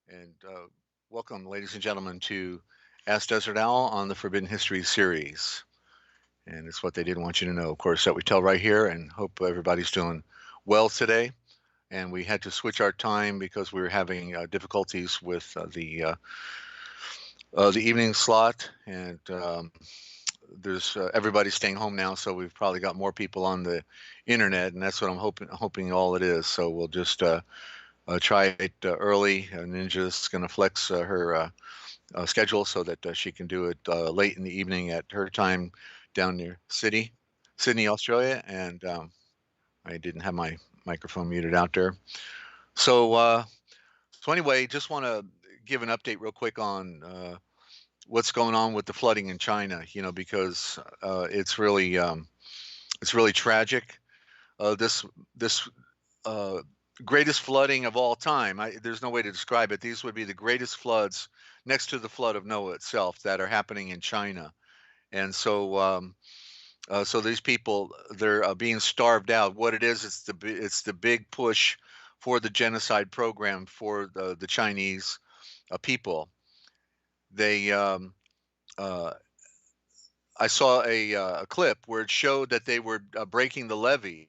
And welcome, ladies and gentlemen, to Ask Desert Owl on the Forbidden History series. And it's what they didn't want you to know, of course, that we tell right here. And hope everybody's doing well today. And we had to switch our time because we were having difficulties with the evening slot. And there's everybody's staying home now, so we've probably got more people on the internet, and that's what I'm hoping all it is. So we'll just try it early. Ninja's going to flex her schedule so that she can do it late in the evening at her time down near Sydney, Australia. And I didn't have my microphone muted out there. So anyway, just want to give an update real quick on what's going on with the flooding in China. Because it's really tragic. This uh, greatest flooding of all time. There's no way to describe it. These would be the greatest floods next to the flood of Noah itself that are happening in China. And so these people, they're being starved out. What it is, it's the big push for the genocide program for the Chinese people. They uh, I saw a clip where it showed that they were breaking the levees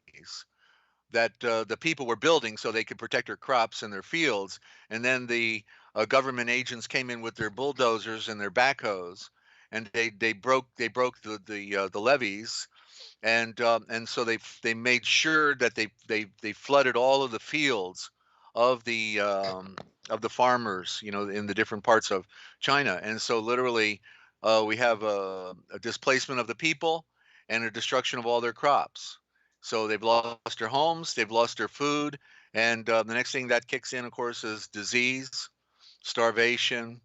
that the people were building so they could protect their crops and their fields. And then the government agents came in with their bulldozers and their backhoes, and they broke the levees, and so they made sure that they flooded all of the fields of the farmers, in the different parts of China. And so literally, we have a displacement of the people and a destruction of all their crops. So they've lost their homes, they've lost their food, and the next thing that kicks in, of course, is disease, starvation,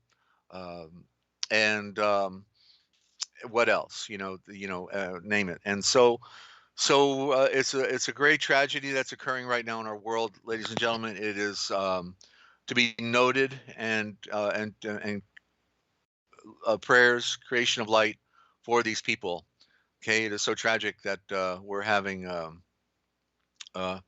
um, and what else? Name it. And so it's a great tragedy that's occurring right now in our world, ladies and gentlemen. It is to be noted, and prayers, creation of light for these people. Okay, it is so tragic that we're having uh, a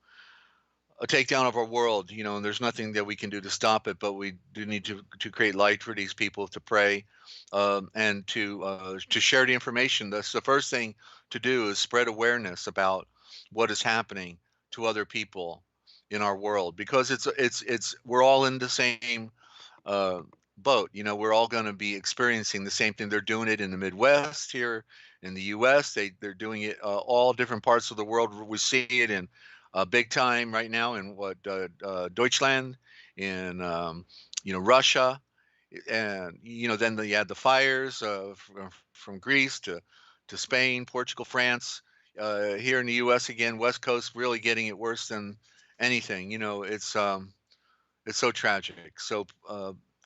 takedown of our world, and there's nothing that we can do to stop it, but we do need to create light for these people, to pray, and to share the information. That's the first thing to do, is spread awareness about what is happening to other people in our world, because it's we're all in the same uh, boat. We're all going to be experiencing the same thing. They're doing it in the Midwest here in the U.S. They're doing it all different parts of the world. We see it in big time right now in what Deutschland, in Russia, and then you had the fires from Greece to Spain, Portugal, France. Here in the U.S. again, West Coast really getting it worse than anything. It's so tragic. So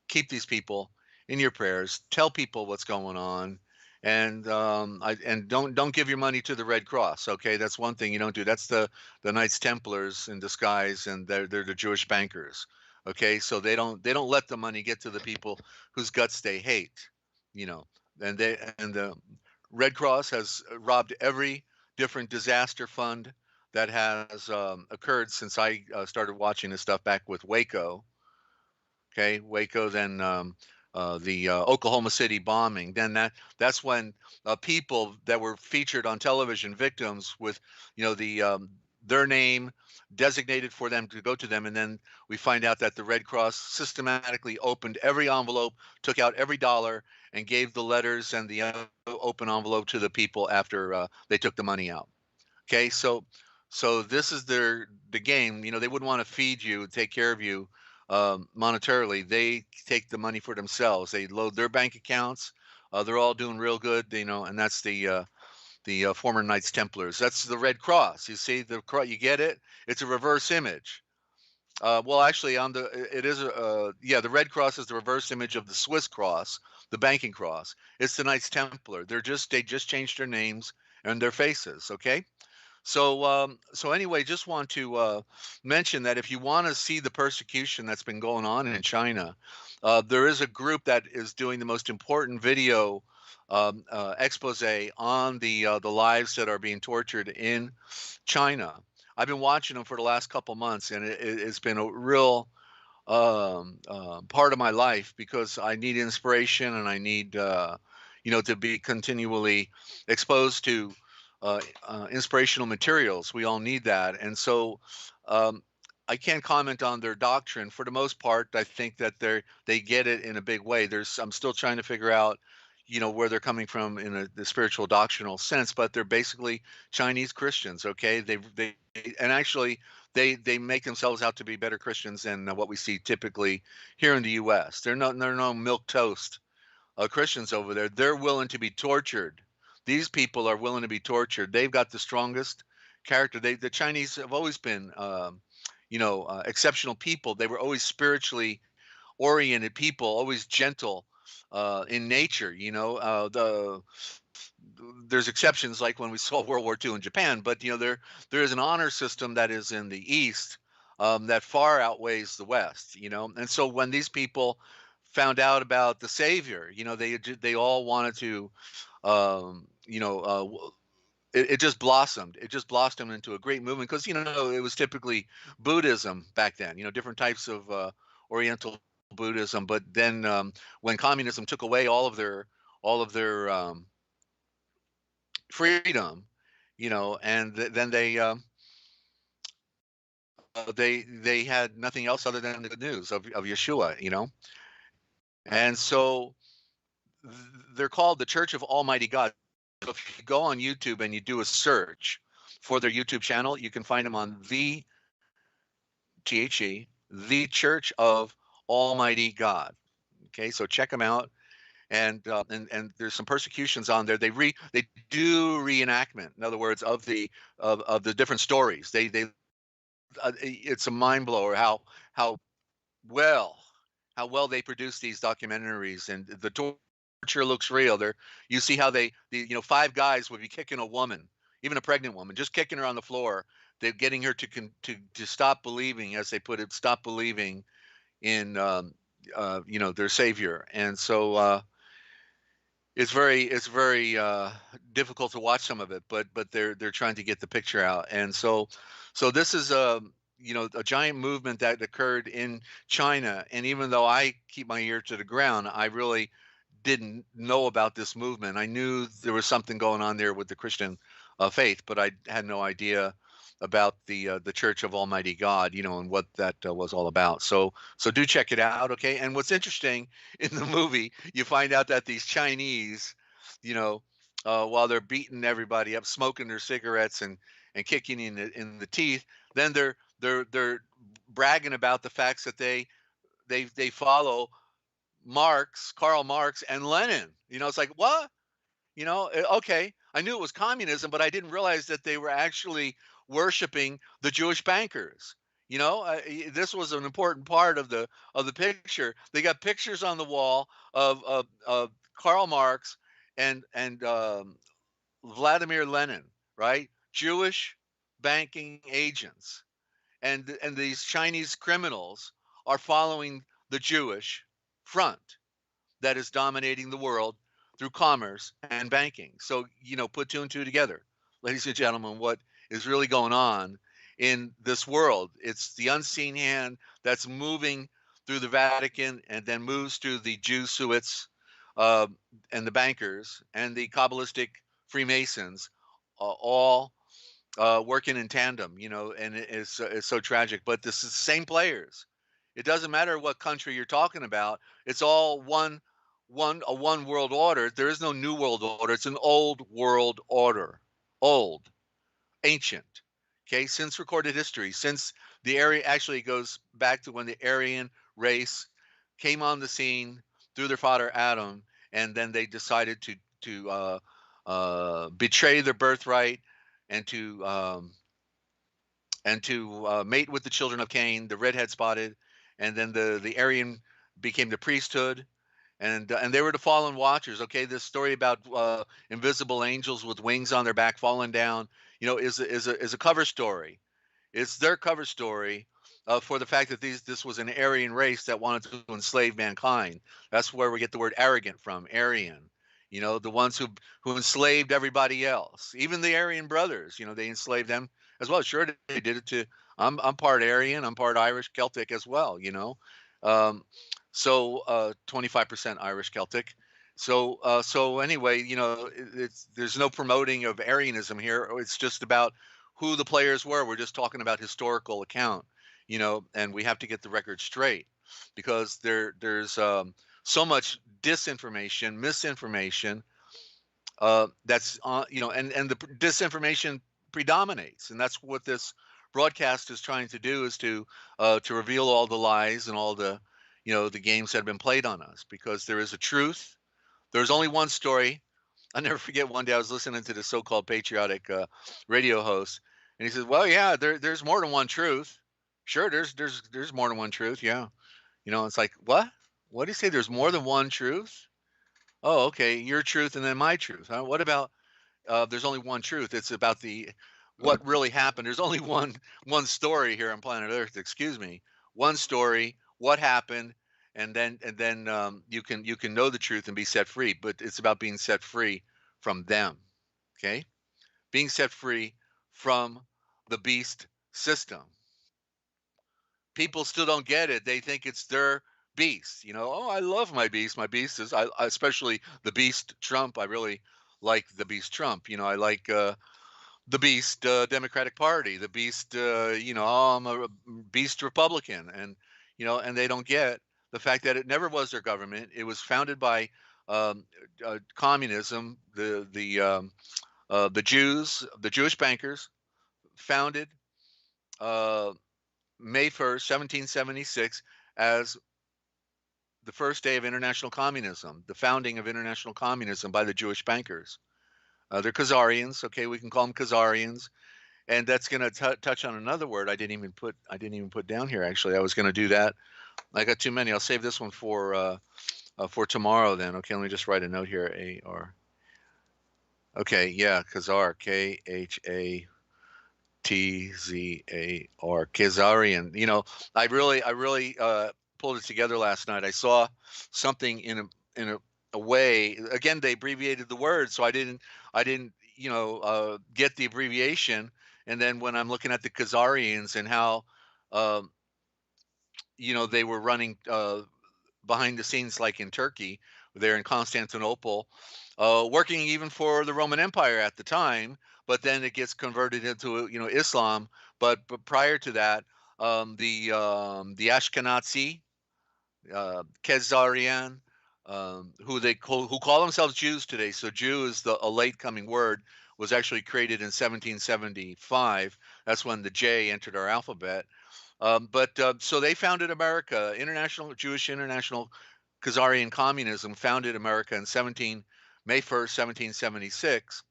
keep these people in your prayers. Tell people what's going on, and don't give your money to the Red Cross. Okay, that's one thing you don't do. That's the Knights Templars in disguise, and they're the Jewish bankers. Okay, so they don't let the money get to the people whose guts they hate. You know, and the Red Cross has robbed every different disaster fund that has occurred since I started watching this stuff back with Waco. Okay, Waco, then the Oklahoma City bombing. Then that's when people that were featured on television, victims with their name designated for them to go to them, and then we find out that the Red Cross systematically opened every envelope, took out every dollar, and gave the letters and the open envelope to the people after they took the money out. Okay, so this is the game. They wouldn't want to feed you, take care of you monetarily. They take the money for themselves. They load their bank accounts. They're all doing real good, and that's the former Knights Templars. That's the Red Cross. You see the cross, you get it. It's a reverse image. Well, actually, it is yeah, the Red Cross is the reverse image of the Swiss cross, the banking cross. It's the Knights Templar. They just changed their names and their faces. Okay. So anyway, just want to mention that if you want to see the persecution that's been going on in China, there is a group that is doing the most important video expose on the lives that are being tortured in China. I've been watching them for the last couple months, and it's been a real part of my life because I need inspiration and I need to be continually exposed to inspirational materials. We all need that, and so um, I can't comment on their doctrine. For the most part, I think that they get it in a big way. I'm still trying to figure out, where they're coming from in the spiritual doctrinal sense, but they're basically Chinese Christians. Okay, they and actually they make themselves out to be better Christians than what we see typically here in the U.S. They're no milk toast Christians over there. They're willing to be tortured. These people are willing to be tortured. They've got the strongest character. The Chinese have always been, exceptional people. They were always spiritually oriented people, always gentle in nature. There's exceptions like when we saw World War II in Japan, but there is an honor system that is in the East that far outweighs the West. And so when these people found out about the Savior, they all wanted to, um, you know, uh, w- it just blossomed. It just blossomed into a great movement because it was typically Buddhism back then. Different types of Oriental Buddhism, but then when communism took away all of their freedom, and then they had nothing else other than the good news of Yeshua, and so they're called the Church of Almighty God. So if you go on YouTube and you do a search for their YouTube channel, you can find them on the Church of Almighty God. Okay, so check them out. And there's some persecutions on there. They do reenactment, in other words, of the different stories. It's a mind blower well how well they produce these documentaries, and the torture looks real. You see how five guys would be kicking a woman, even a pregnant woman, just kicking her on the floor. They're getting her to stop believing, as they put it, stop believing in their savior. And so it's very difficult to watch some of it, but they're trying to get the picture out. And so this is a giant movement that occurred in China. And even though I keep my ear to the ground, I really didn't know about this movement. I knew there was something going on there with the Christian faith, but I had no idea about the Church of Almighty God, and what that was all about. So do check it out, okay? And what's interesting in the movie, you find out that these Chinese, you know, while they're beating everybody up, smoking their cigarettes and kicking in the teeth, then they're bragging about the facts that they follow Karl Marx and Lenin. It's like, what? Okay, I knew it was communism, but I didn't realize that they were actually worshiping the Jewish bankers. This was an important part of the picture. They got pictures on the wall of Karl Marx and Vladimir Lenin, right? Jewish banking agents, and these Chinese criminals are following the Jewish front that is dominating the world through commerce and banking. So, put two and two together, ladies and gentlemen, what is really going on in this world. It's the unseen hand that's moving through the Vatican and then moves through the Jesuits uh, and the bankers and the Kabbalistic Freemasons, all working in tandem, and it's so tragic. But this is the same players. It doesn't matter what country you're talking about. It's all one world order. There is no new world order. It's an old world order, old, ancient. Okay, since recorded history, since the area actually goes back to when the Aryan race came on the scene through their father Adam, and then they decided to betray their birthright and to mate with the children of Cain, the redhead spotted, and then the Aryan became the priesthood, and they were the fallen watchers. Okay, this story about invisible angels with wings on their back falling down, is a cover story. It's their cover story for the fact that this was an Aryan race that wanted to enslave mankind. That's where we get the word arrogant from, Aryan. The ones who enslaved everybody else, even the Aryan brothers. They enslaved them as well. Sure, they did it to I'm part Aryan, I'm part Irish Celtic as well, you know. Um, 25% Irish Celtic. So anyway, you know, there's no promoting of Aryanism here. It's just about who the players were. We're just talking about historical account, you know, and we have to get the record straight because there's so much disinformation, misinformation, that's you know, and the disinformation predominates, and that's what this broadcast is trying to do, is to reveal all the lies and all the, you know, the games that have been played on us, because there is a truth. There's only one story. I never forget, one day I was listening to the so-called patriotic radio host, and he says, well, yeah, there's more than one truth. Sure, there's more than one truth, yeah. You know, it's like, what do you say, there's more than one truth? Oh, okay, your truth and then my truth, huh? What about there's only one truth. It's about the what really happened. There's only one story here on planet Earth. Excuse me, one story. What happened, and then you can know the truth and be set free. But it's about being set free from them. Okay, being set free from the beast system. People still don't get it. They think it's their beast. You know, oh, I love my beast. My beast is especially the beast Trump. I really like the beast Trump. You know, I like the beast Democratic Party, the beast, you know, oh, I'm a beast Republican, and you know, and they don't get the fact that it never was their government. It was founded by um, communism. The Jews, the Jewish bankers, founded uh, May 1st, 1776, as the first day of international communism, the founding of international communism by the Jewish bankers. They're Khazarians. Okay, we can call them Khazarians, and that's going to touch on another word I didn't even put down here. Actually, I was going to do that. I got too many. I'll save this one for tomorrow. Then, okay. Let me just write a note here. A-R. Okay, yeah, Khazar. Khazar. Khazarian. You know, I really pulled it together last night. I saw something in a way. Again, they abbreviated the word, so I didn't get the abbreviation. And then when I'm looking at the Khazarians and how um, they were running behind the scenes, like in Turkey, there in Constantinople, working even for the Roman Empire at the time. But then it gets converted into Islam. But prior to that, the Ashkenazi, Khazarian, who call themselves Jews today. So Jew is a late coming word. Was actually created in 1775. That's when the J entered our alphabet. But so they founded America. International Khazarian Communism founded America in May 1st, 1776.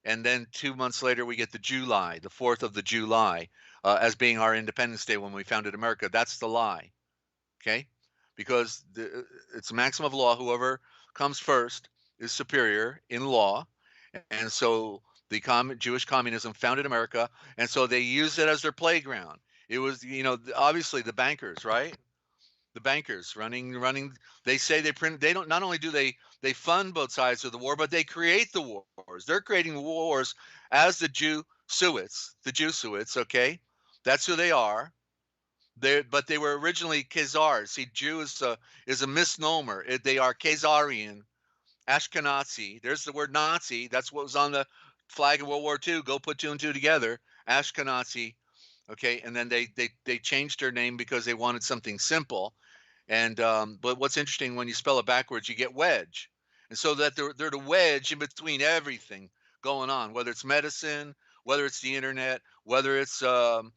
And then 2 months later, we get the 4th of the July, as being our Independence Day when we founded America. That's the lie. Okay, because it's a maxim of law. Whoever comes first is superior in law, and so the Jewish communism founded America, and so they used it as their playground. It was, obviously the bankers, right? The bankers running. They say they print. They don't. Not only do they fund both sides of the war, but they create the wars. They're creating wars as the Jesuits. The Jesuits. Okay, that's who they are. But they were originally Khazars. See, Jew is a misnomer. They are Khazarian, Ashkenazi. There's the word Nazi. That's what was on the flag of World War II. Go put two and two together. Ashkenazi. Okay, and then they changed their name because they wanted something simple. And but what's interesting, when you spell it backwards, you get wedge, and so that they're the wedge in between everything going on, whether it's medicine, whether it's the internet, whether it's the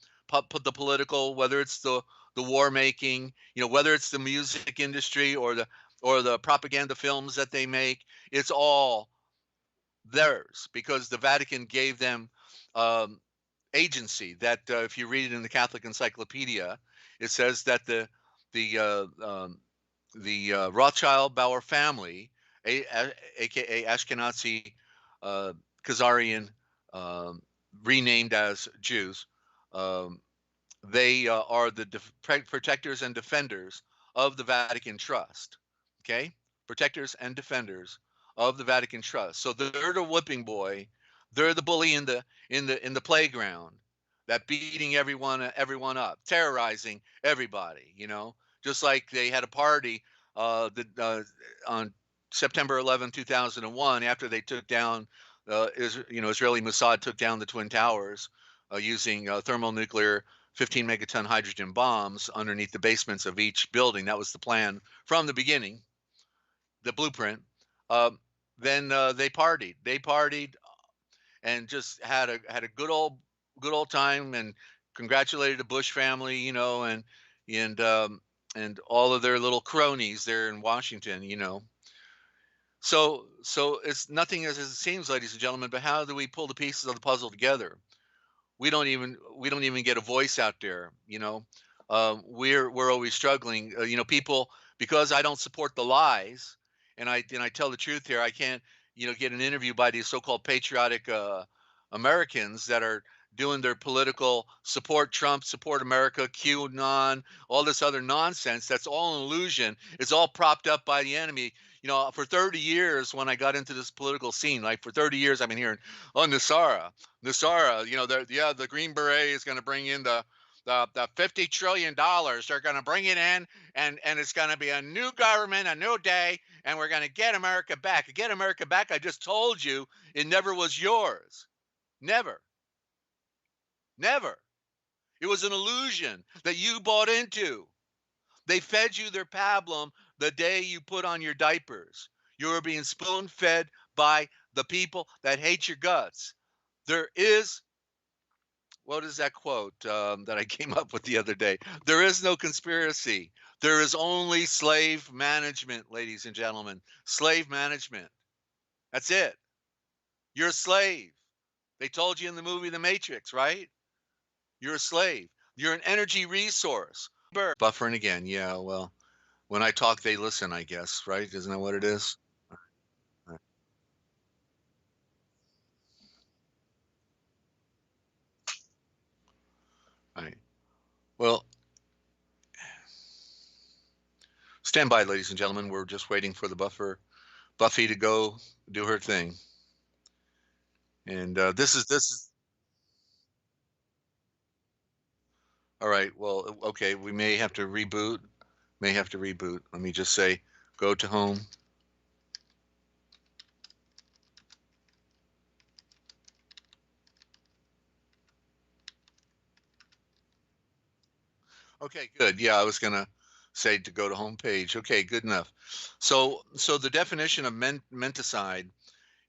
political, whether it's the war making, whether it's the music industry or the propaganda films that they make. It's all theirs because the Vatican gave them um, agency. That if you read it in the Catholic Encyclopedia, it says that the Rothschild Bauer family, aka Ashkenazi uh, Khazarian, um, renamed as Jews, um, they are the protectors and defenders of the Vatican Trust. Okay, protectors and defenders of the Vatican Trust. So they're the whipping boy, they're the bully in the playground. that beating everyone up, terrorizing everybody, just like they had a party on September 11, 2001, after they took down, Israeli Mossad took down the Twin Towers using thermonuclear 15 megaton hydrogen bombs underneath the basements of each building. That was the plan from the beginning, the blueprint. Um, then they partied. They partied and just had a good old time and congratulated the Bush family, and and all of their little cronies there in Washington. So it's nothing as it seems, ladies and gentlemen. But how do we pull the pieces of the puzzle together? We don't even get a voice out there. We're always struggling. People, because I don't support the lies, and I tell the truth here. I can't get an interview by these so-called patriotic Americans that are doing their political support Trump, support America, QAnon, all this other nonsense. That's all an illusion. It's all propped up by the enemy. For 30 years, when I got into this political scene, like for 30 years, I've been hearing, oh, Nasara, the Green Beret is going to bring in the $50 trillion. They're going to bring it in, and it's going to be a new government, a new day, and we're going to get America back. Get America back. I just told you it never was yours. Never. Never. It was an illusion that you bought into. They fed you their pablum the day you put on your diapers. You were being spoon fed by the people that hate your guts. There is, what is that quote that I came up with the other day? There is no conspiracy. There is only slave management, ladies and gentlemen. Slave management. That's it. You're a slave. They told you in the movie The Matrix, right? You're a slave. You're an energy resource. Buffering again. Yeah, well, when I talk, they listen, I guess, right? Isn't that what it is? Right. Right. Well, stand by, ladies and gentlemen. We're just waiting for the Buffy to go do her thing. And this is all right. Well, okay, we may have to reboot. May have to reboot. Let me just say, go to home. Okay, good. Yeah, I was gonna say to go to home page. Okay, good enough. So the definition of menticide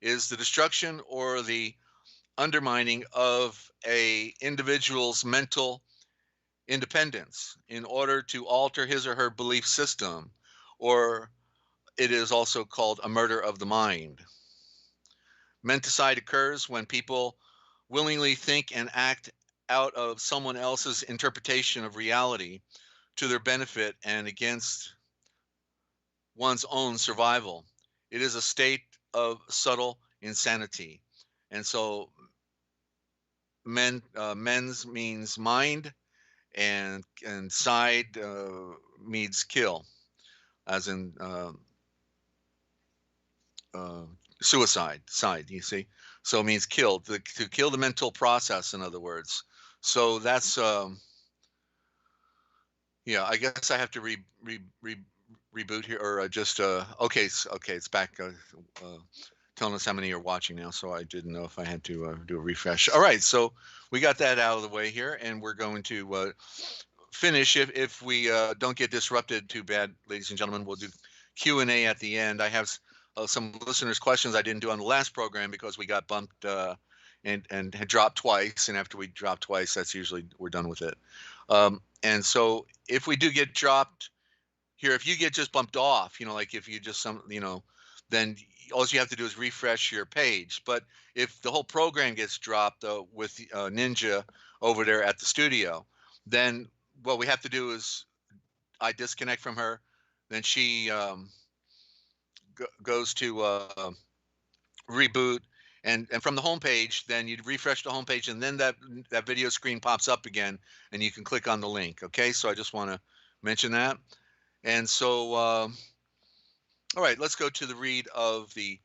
is the destruction or the undermining of a individual's mental independence in order to alter his or her belief system, or it is also called a murder of the mind. Menticide occurs when people willingly think and act out of someone else's interpretation of reality to their benefit and against one's own survival. It is a state of subtle insanity. And so men's means mind, and side means kill, as in uh, suicide side. You see, so it means kill, to kill the mental process. In other words, so that's yeah. I guess I have to reboot here, or just okay. Okay, it's back. Uh, Telling us how many are watching now, so I didn't know if I had to do a refresh. All right, so we got that out of the way here, and we're going to finish. If we don't get disrupted too bad, ladies and gentlemen, we'll do Q&A at the end. I have some listeners' questions I didn't do on the last program because we got bumped and had dropped twice, and after we drop twice, that's usually we're done with it. And so if we do get dropped here, if you get just bumped off, like if you just then all you have to do is refresh your page. But if the whole program gets dropped with Ninja over there at the studio, then what we have to do is I disconnect from her, then she goes to reboot, and from the homepage, then you refresh the homepage, and then that video screen pops up again, and you can click on the link. Okay, so I just want to mention that. And so, all right, let's go to the read of the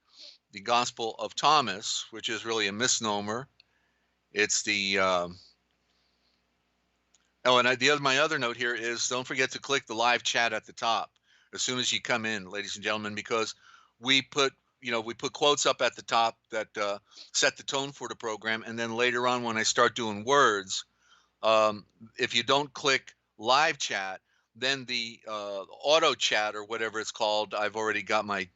Gospel of Thomas, which is really a misnomer. It's the Oh, and my other note here is don't forget to click the live chat at the top as soon as you come in, ladies and gentlemen, because we put we put quotes up at the top that set the tone for the program, and then later on when I start doing words, um, if you don't click live chat, then the auto chat or whatever it's called, I've already got my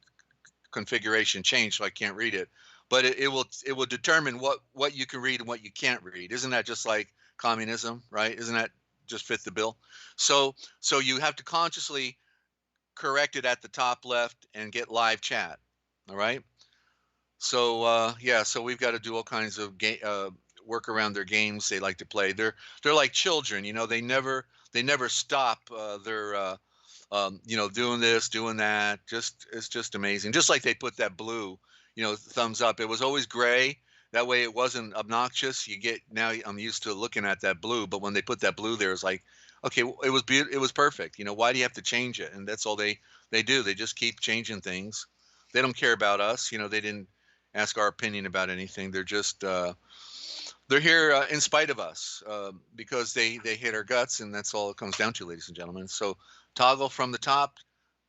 configuration changed, so I can't read it. But it will determine what you can read and what you can't read. Isn't that just like communism, right? Isn't that just fit the bill? So you have to consciously correct it at the top left and get live chat. All right. So yeah, so we've got to do all kinds of work around their games they like to play. They're like children, they never stop their doing this, doing that. Just it's just amazing. Just like they put that blue, thumbs up. It was always gray. That way it wasn't obnoxious. You get now I'm used to looking at that blue, but when they put that blue there, it's like, okay, it was it was perfect. Why do you have to change it? And that's all they do. They just keep changing things. They don't care about us. They didn't ask our opinion about anything. They're here in spite of us because they hate our guts, and that's all it comes down to, ladies and gentlemen. So toggle from the top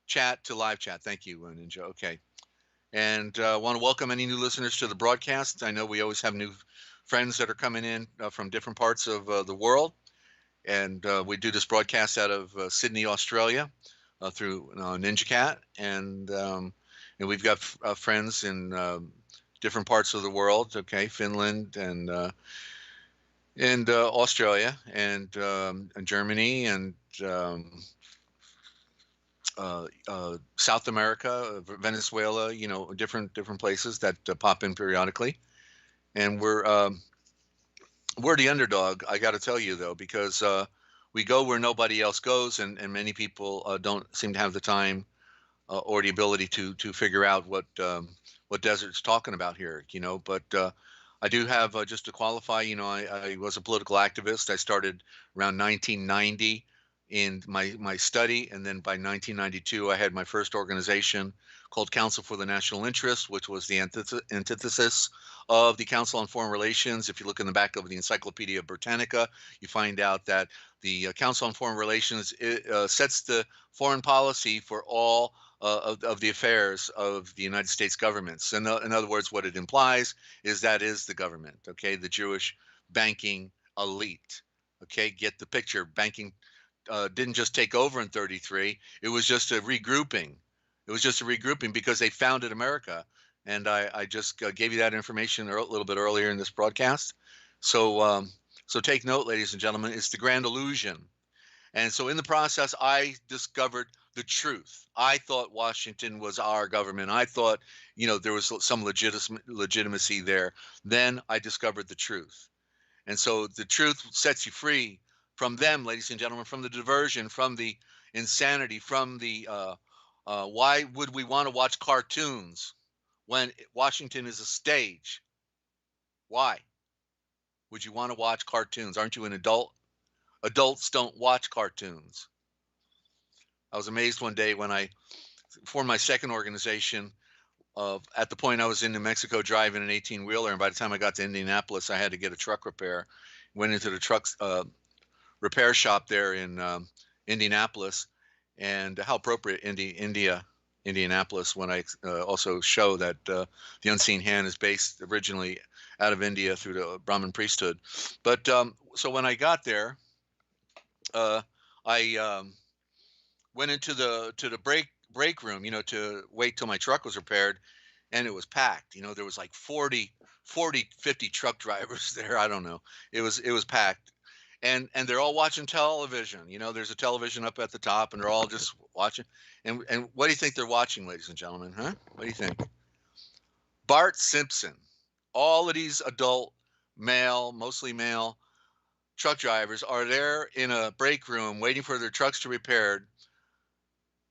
chat to live chat. Thank you, Ninja. Okay, and want to welcome any new listeners to the broadcast. I know we always have new friends that are coming in from different parts of the world, and we do this broadcast out of Sydney, Australia, through Ninja Cat, and we've got friends in different parts of the world. Okay, Finland and Australia and Germany and um, South America, Venezuela. Different places that pop in periodically, and we're the underdog. I got to tell you though, because we go where nobody else goes, and many people don't seem to have the time or the ability to figure out what desert's talking about here. But I do have just to qualify. I was a political activist. I started around 1990 in my study, and then by 1992 I had my first organization called Council for the National Interest, which was the antithesis of the Council on Foreign Relations. If you look in the back of the Encyclopedia Britannica, you find out that the Council on Foreign Relations sets the foreign policy for all of the affairs of the United States government. So in other words, what it implies is that is the government, okay, the Jewish banking elite. Okay, get the picture. Banking didn't just take over in 33. It was just a regrouping. It was just a regrouping because they founded America. And I just gave you that information a little bit earlier in this broadcast. So take note, ladies and gentlemen, it's the grand illusion. And so in the process, I discovered the truth. I thought Washington was our government. I thought, there was some legitimacy there. Then I discovered the truth. And so the truth sets you free from them, ladies and gentlemen, from the diversion, from the insanity, from the why would we want to watch cartoons when Washington is a stage? Why would you want to watch cartoons? Aren't you an adult? Adults don't watch cartoons. I was amazed one day when I formed my second organization. At the point I was in New Mexico driving an 18-wheeler, and by the time I got to Indianapolis, I had to get a truck repair. Went into the truck repair shop there in Indianapolis, and how appropriate Indianapolis, when I also show that the Unseen Hand is based originally out of India through the Brahmin priesthood. But so when I got there, I went into the break room, to wait till my truck was repaired, and it was packed. There was like 40, 50 truck drivers there. I don't know. It was packed. And they're all watching television. There's a television up at the top, and they're all just watching. And what do you think they're watching, ladies and gentlemen? Huh? What do you think? Bart Simpson. All of these adult, male, mostly male truck drivers are there in a break room waiting for their trucks to be repaired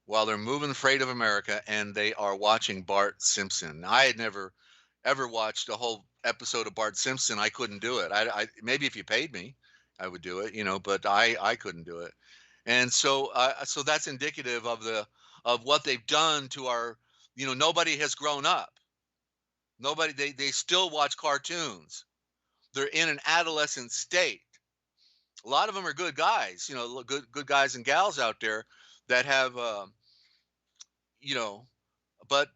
while they're moving the freight of America, and they are watching Bart Simpson. I had never ever watched a whole episode of Bart Simpson. I couldn't do it. I maybe if you paid me, I would do it, but I couldn't do it. And so that's indicative of what they've done to our. Nobody has grown up. Nobody. They still watch cartoons. They're in an adolescent state. A lot of them are good guys, good guys and gals out there that have, you know, but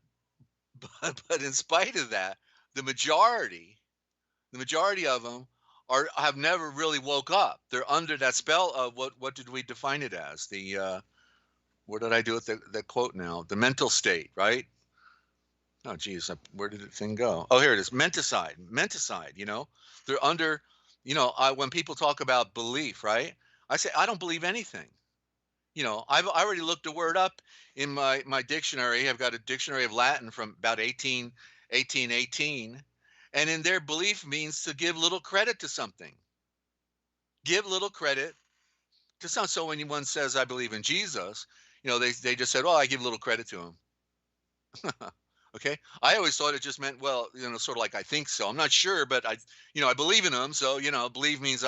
but in spite of that, the majority, the majority of them have never really woke up. They're under that spell of what did we define it as? The what did I do with the quote now? The mental state, right? Oh, geez, where did the thing go? Oh, here it is. Menticide, menticide. They're under. When people talk about belief, right? I say I don't believe anything. I already looked the word up in my dictionary. I've got a dictionary of Latin from about 1818, and in there, belief means to give little credit to something. Give little credit to some. So when anyone says I believe in Jesus, they just said, "Oh, I give little credit to him." Okay. I always thought it just meant, well, sort of like I think so. I'm not sure, but I believe in him. So, believe means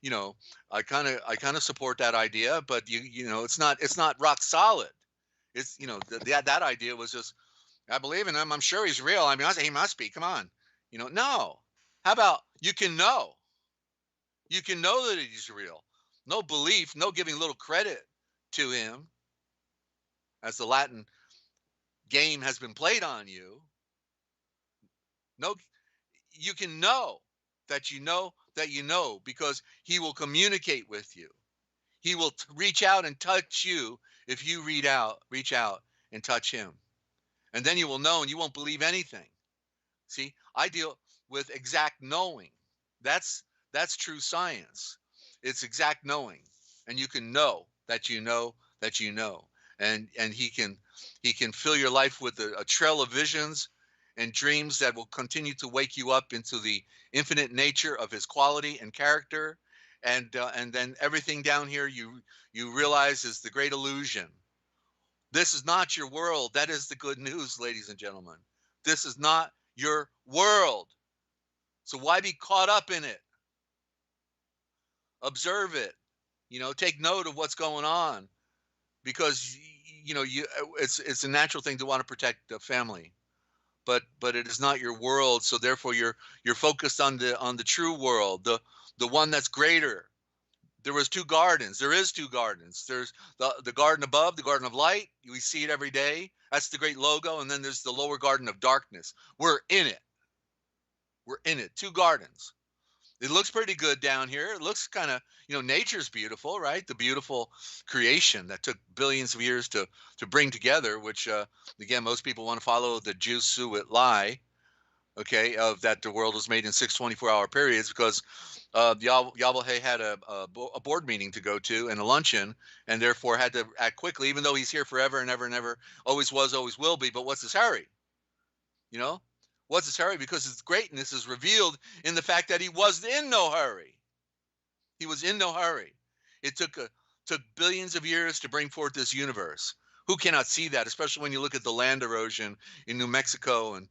you know, I kind of support that idea, but it's not rock solid. It's, that idea was just, I believe in him. I'm sure he's real. I mean, I say he must be. Come on. No. How about you can know that he's real. No belief, no giving little credit to him as the Latin game has been played on you. No, you can know that because he will communicate with you. He will reach out and touch you if you reach out and touch him. And then you will know and you won't believe anything. See, I deal with exact knowing. That's true science. It's exact knowing. And you can know that you know that you know. And he can fill your life with a trail of visions and dreams that will continue to wake you up into the infinite nature of his quality and character. And then everything down here you realize is the great illusion. This is not your world. That is the good news, ladies and gentlemen. This is not your world. So why be caught up in it? Observe it. Take note of what's going on, because it's a natural thing to want to protect the family, but it is not your world. So therefore you're focused on the true world, the one that's greater. There is two gardens. There's the garden above, the garden of light. We see it every day. That's the great logo. And then there's the lower garden of darkness. We're in it. Two gardens. It looks pretty good down here. It looks kind of, nature's beautiful, right? The beautiful creation that took billions of years to bring together, which, again, most people want to follow the Jesuit lie, okay, of that the world was made in 6 24-hour periods, because Yahweh had a board meeting to go to and a luncheon, and therefore had to act quickly, even though he's here forever and ever and ever, always was, always will be. But what's his hurry? You know, what's his hurry? Because his greatness is revealed in the fact that he was in no hurry. He was in no hurry. It took billions of years to bring forth this universe. Who cannot see that, especially when you look at the land erosion in New Mexico and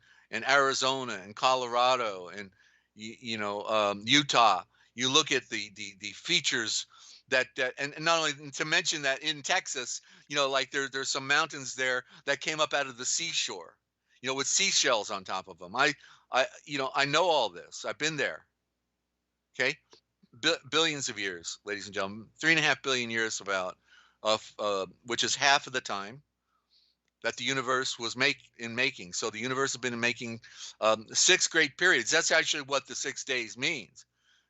Arizona and Colorado and Utah. You look at the features that and not only to mention that in Texas, like there's some mountains there that came up out of the seashore, with seashells on top of them. I know all this. I've been there. Okay, billions of years, ladies and gentlemen, 3.5 billion years about, which is half of the time that the universe was making. So the universe has been making 6 great periods. That's actually what the 6 days means,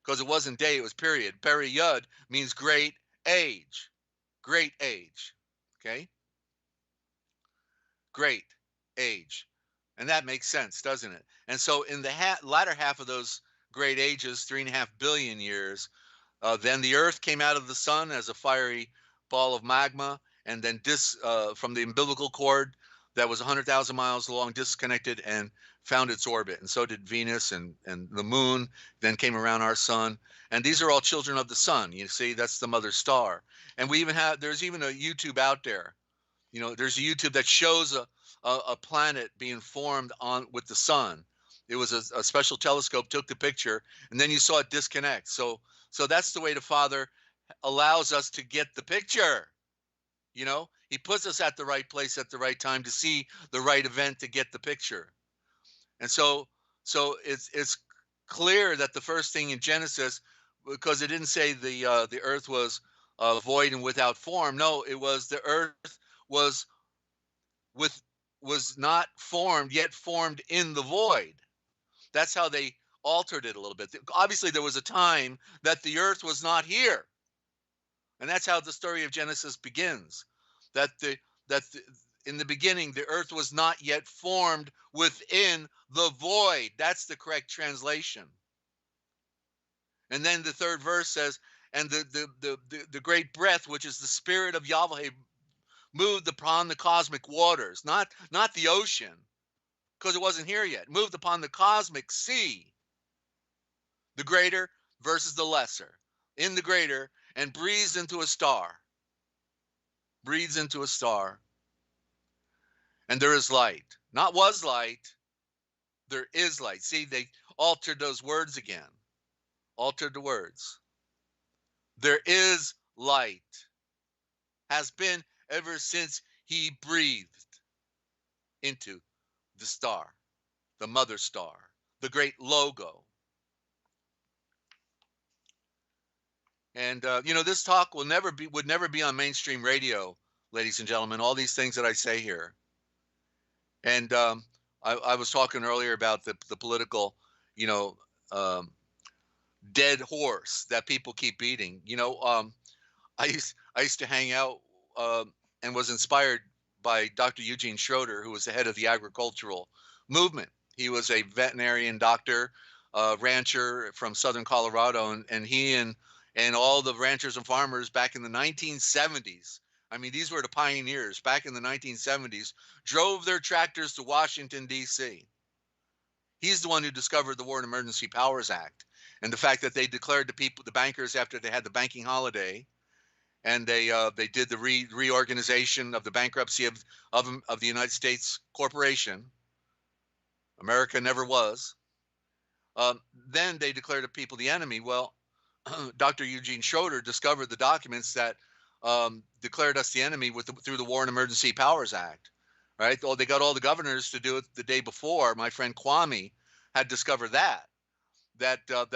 because it wasn't day, it was period. Period means great age. Great age. Okay? Great age. And that makes sense, doesn't it? And so in the latter half of those great ages, 3.5 billion years, then the earth came out of the sun as a fiery ball of magma, and then from the umbilical cord that was 100,000 miles long, disconnected and found its orbit. And so did Venus, and the moon then came around our sun. And these are all children of the sun. You see, that's the mother star. And there's even a YouTube out there. There's a YouTube that shows a planet being formed with the sun. It was a special telescope took the picture, and then you saw it disconnect. So that's the way the Father allows us to get the picture. He puts us at the right place at the right time to see the right event to get the picture. And so it's clear that the first thing in Genesis, because it didn't say the earth was void and without form. No, it was the earth was with was not formed yet formed in the void. That's how they altered it a little bit. Obviously, there was a time that the earth was not here, and that's how the story of Genesis begins. That the that the, in the beginning the earth was not yet formed within the void. That's the correct translation. And then the third verse says, and the great breath, which is the spirit of Yahweh, moved upon the cosmic waters, not the ocean, because it wasn't here yet. Moved upon the cosmic sea, the greater versus the lesser, in the greater, and breathes into a star. Breathes into a star. And there is light. Not was light, there is light. See, they altered those words again. Altered the words. There is light. Has been ever since he breathed into the star, the mother star, the great logo. And this talk would never be on mainstream radio, ladies and gentlemen. All these things that I say here, and I was talking earlier about the political, you know, um, dead horse that people keep beating. I used to hang out and was inspired by Dr. Eugene Schroeder, who was the head of the agricultural movement. He was a veterinarian doctor, rancher from southern Colorado, and he and all the ranchers and farmers back in the 1970s. I mean, these were the pioneers back in the 1970s, drove their tractors to Washington, D.C. He's the one who discovered the War and Emergency Powers Act and the fact that they declared the bankers, after they had the banking holiday, and they did the reorganization of the bankruptcy of the United States corporation. America never was. Then they declared the people the enemy. Well, Dr. Eugene Schroeder discovered the documents that declared us the enemy through the War and Emergency Powers Act. Right? They got all the governors to do it the day before. My friend Kwame had discovered that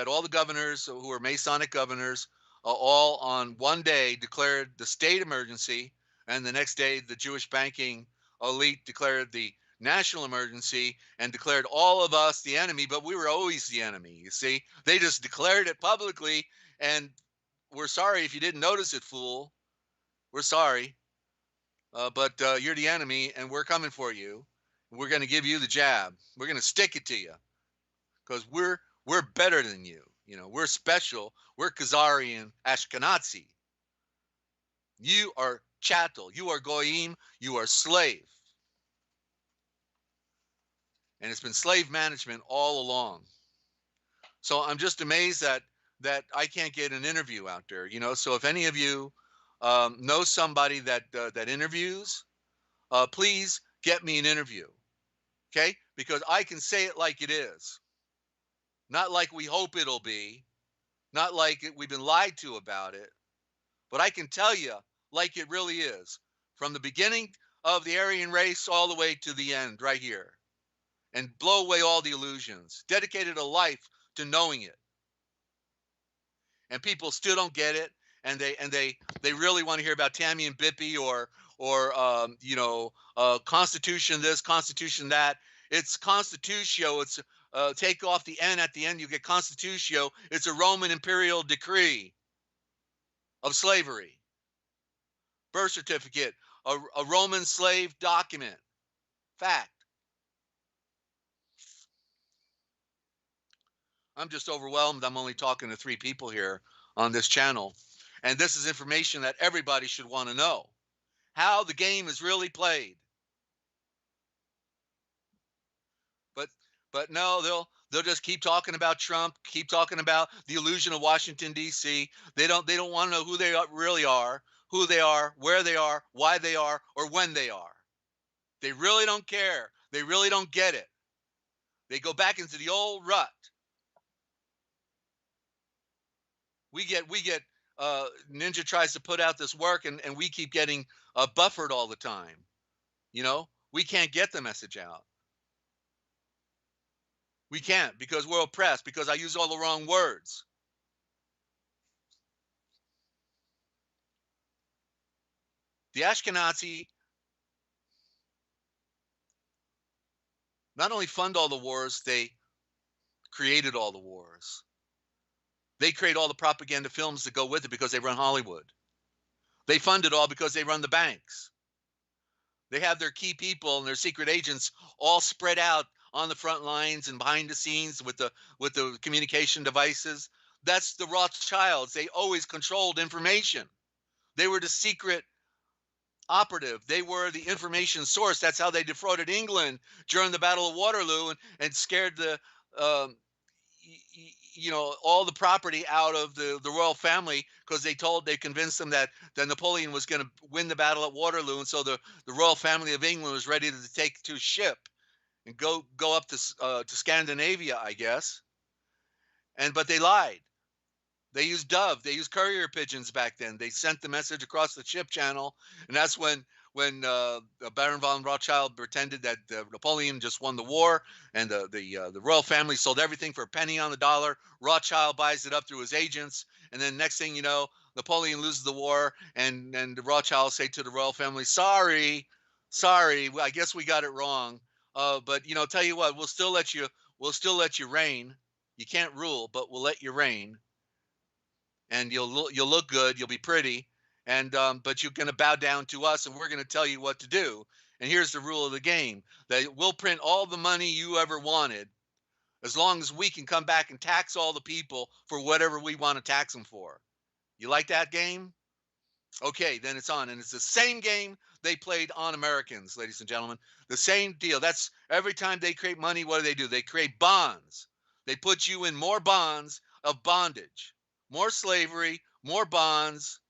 all the governors who were Masonic governors all on one day declared the state emergency, and the next day the Jewish banking elite declared the national emergency and declared all of us the enemy, but we were always the enemy. You see, they just declared it publicly, and we're sorry if you didn't notice it, fool. We're sorry, but you're the enemy, and we're coming for you. We're going to give you the jab. We're going to stick it to you because we're better than you. We're special. We're Khazarian Ashkenazi. You are chattel. You are goyim. You are slave. And it's been slave management all along. So I'm just amazed that I can't get an interview out there. So if any of you know somebody that interviews, please get me an interview. Okay? Because I can say it like it is. Not like we hope it'll be. Not like we've been lied to about it. But I can tell you like it really is. From the beginning of the Aryan race all the way to the end right here. And blow away all the illusions. Dedicated a life to knowing it. And people still don't get it. And they really want to hear about Tammy and Bippy or Constitution this, Constitution that. It's Constitutio. It's take off the N at the end, you get Constitutio. It's a Roman imperial decree of slavery. Birth certificate, a Roman slave document. Fact. I'm just overwhelmed. I'm only talking to 3 people here on this channel. And this is information that everybody should want to know. How the game is really played. But no, they'll just keep talking about Trump, keep talking about the illusion of Washington, D.C. They don't want to know who they really are, who they are, where they are, why they are, or when they are. They really don't care. They really don't get it. They go back into the old rut. We get Ninja tries to put out this work and we keep getting buffered all the time. We can't get the message out. We can't because we're oppressed, because I use all the wrong words. The Ashkenazi not only fund all the wars, they created all the wars. They create all the propaganda films that go with it because they run Hollywood. They fund it all because they run the banks. They have their key people and their secret agents all spread out on the front lines and behind the scenes with the communication devices. That's the Rothschilds. They always controlled information. They were the secret operative. They were the information source. That's how they defrauded England during the Battle of Waterloo and scared the um, all the property out of the royal family because they convinced them that Napoleon was going to win the battle at Waterloo, and so the royal family of England was ready to take to a ship and go up to Scandinavia, I guess. And but they lied. They used dove. They used courier pigeons back then. They sent the message across the ship channel, and that's when Baron von Rothschild pretended that Napoleon just won the war, and the royal family sold everything for a penny on the dollar. Rothschild buys it up through his agents, and then next thing you know, Napoleon loses the war, and the Rothschilds say to the royal family, "Sorry, sorry, I guess we got it wrong. But tell you what, we'll still let you reign. You can't rule, but we'll let you reign." And you'll look good, you'll be pretty, and but you're going to bow down to us, and we're going to tell you what to do. And here's the rule of the game: that we'll print all the money you ever wanted, as long as we can come back and tax all the people for whatever we want to tax them for. You like that game? Okay, then it's on, and it's the same game they played on Americans, ladies and gentlemen. The same deal. That's every time they create money, what do? They create bonds. They put you in more bonds of bondage, more slavery, more bonds,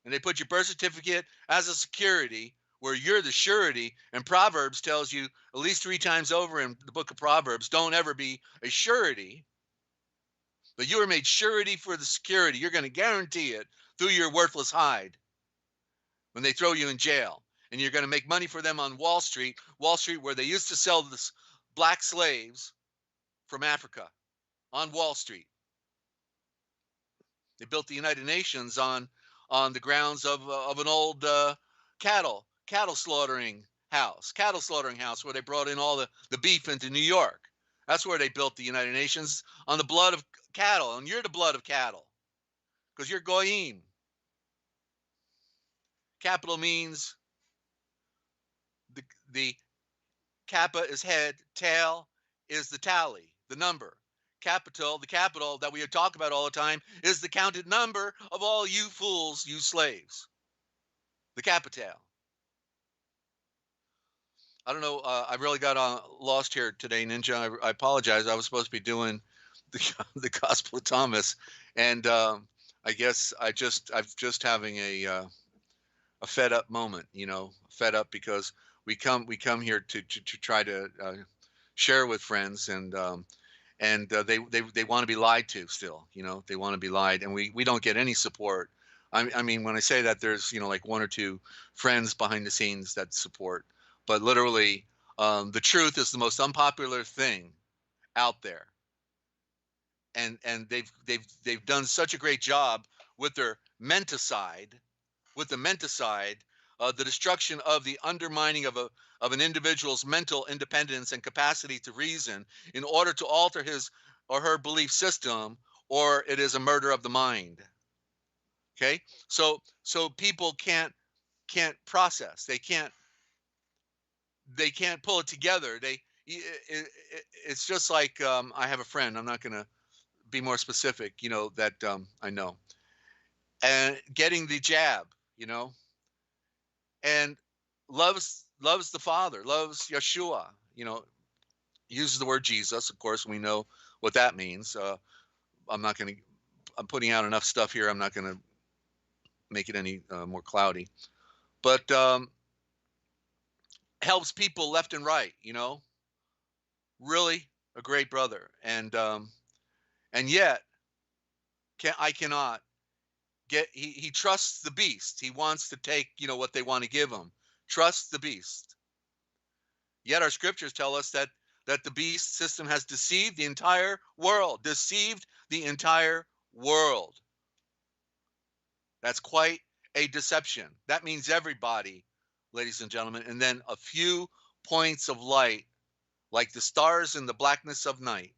and they put your birth certificate as a security where you're the surety. And Proverbs tells you at least 3 times over in the book of Proverbs, don't ever be a surety, but you are made surety for the security. You're going to guarantee it through your worthless hide when they throw you in jail. And you're going to make money for them on Wall Street, where they used to sell this black slaves from Africa on Wall Street. They built the United Nations on the grounds of an old cattle slaughtering house where they brought in all the beef into New York. That's where they built the United Nations, on the blood of cattle, and you're the blood of cattle because you're goyim. Capital means the kappa is head, tail is the tally, the number. Capital, the capital that we talk about all the time, is the counted number of all you fools, you slaves. The capital. I don't know. I really got lost here today, Ninja. I apologize. I was supposed to be doing the Gospel of Thomas, and I guess I'm just having a fed up moment. Fed up because we come here to try to share with friends, and they want to be lied to still. They want to be lied, and we don't get any support. I mean, when I say that, there's like 1 or 2 friends behind the scenes that support, but literally, the truth is the most unpopular thing out there, and they've done such a great job with their menticide, the destruction of the undermining of an individual's mental independence and capacity to reason in order to alter his or her belief system, or it is a murder of the mind. Okay, so people can't process. They can't pull it together. It's just like I have a friend. I'm not going to be more specific. That I know, and getting the jab. And loves the Father, loves Yeshua. Uses the word Jesus. Of course, we know what that means. I'm not going to. I'm putting out enough stuff here. I'm not going to make it any more cloudy. But helps people left and right. Really a great brother. And yet I cannot get. He trusts the beast. He wants to take what they want to give him. Trust the beast. Yet our scriptures tell us that the beast system has deceived the entire world. Deceived the entire world. That's quite a deception. That means everybody, ladies and gentlemen. And then a few points of light, like the stars in the blackness of night,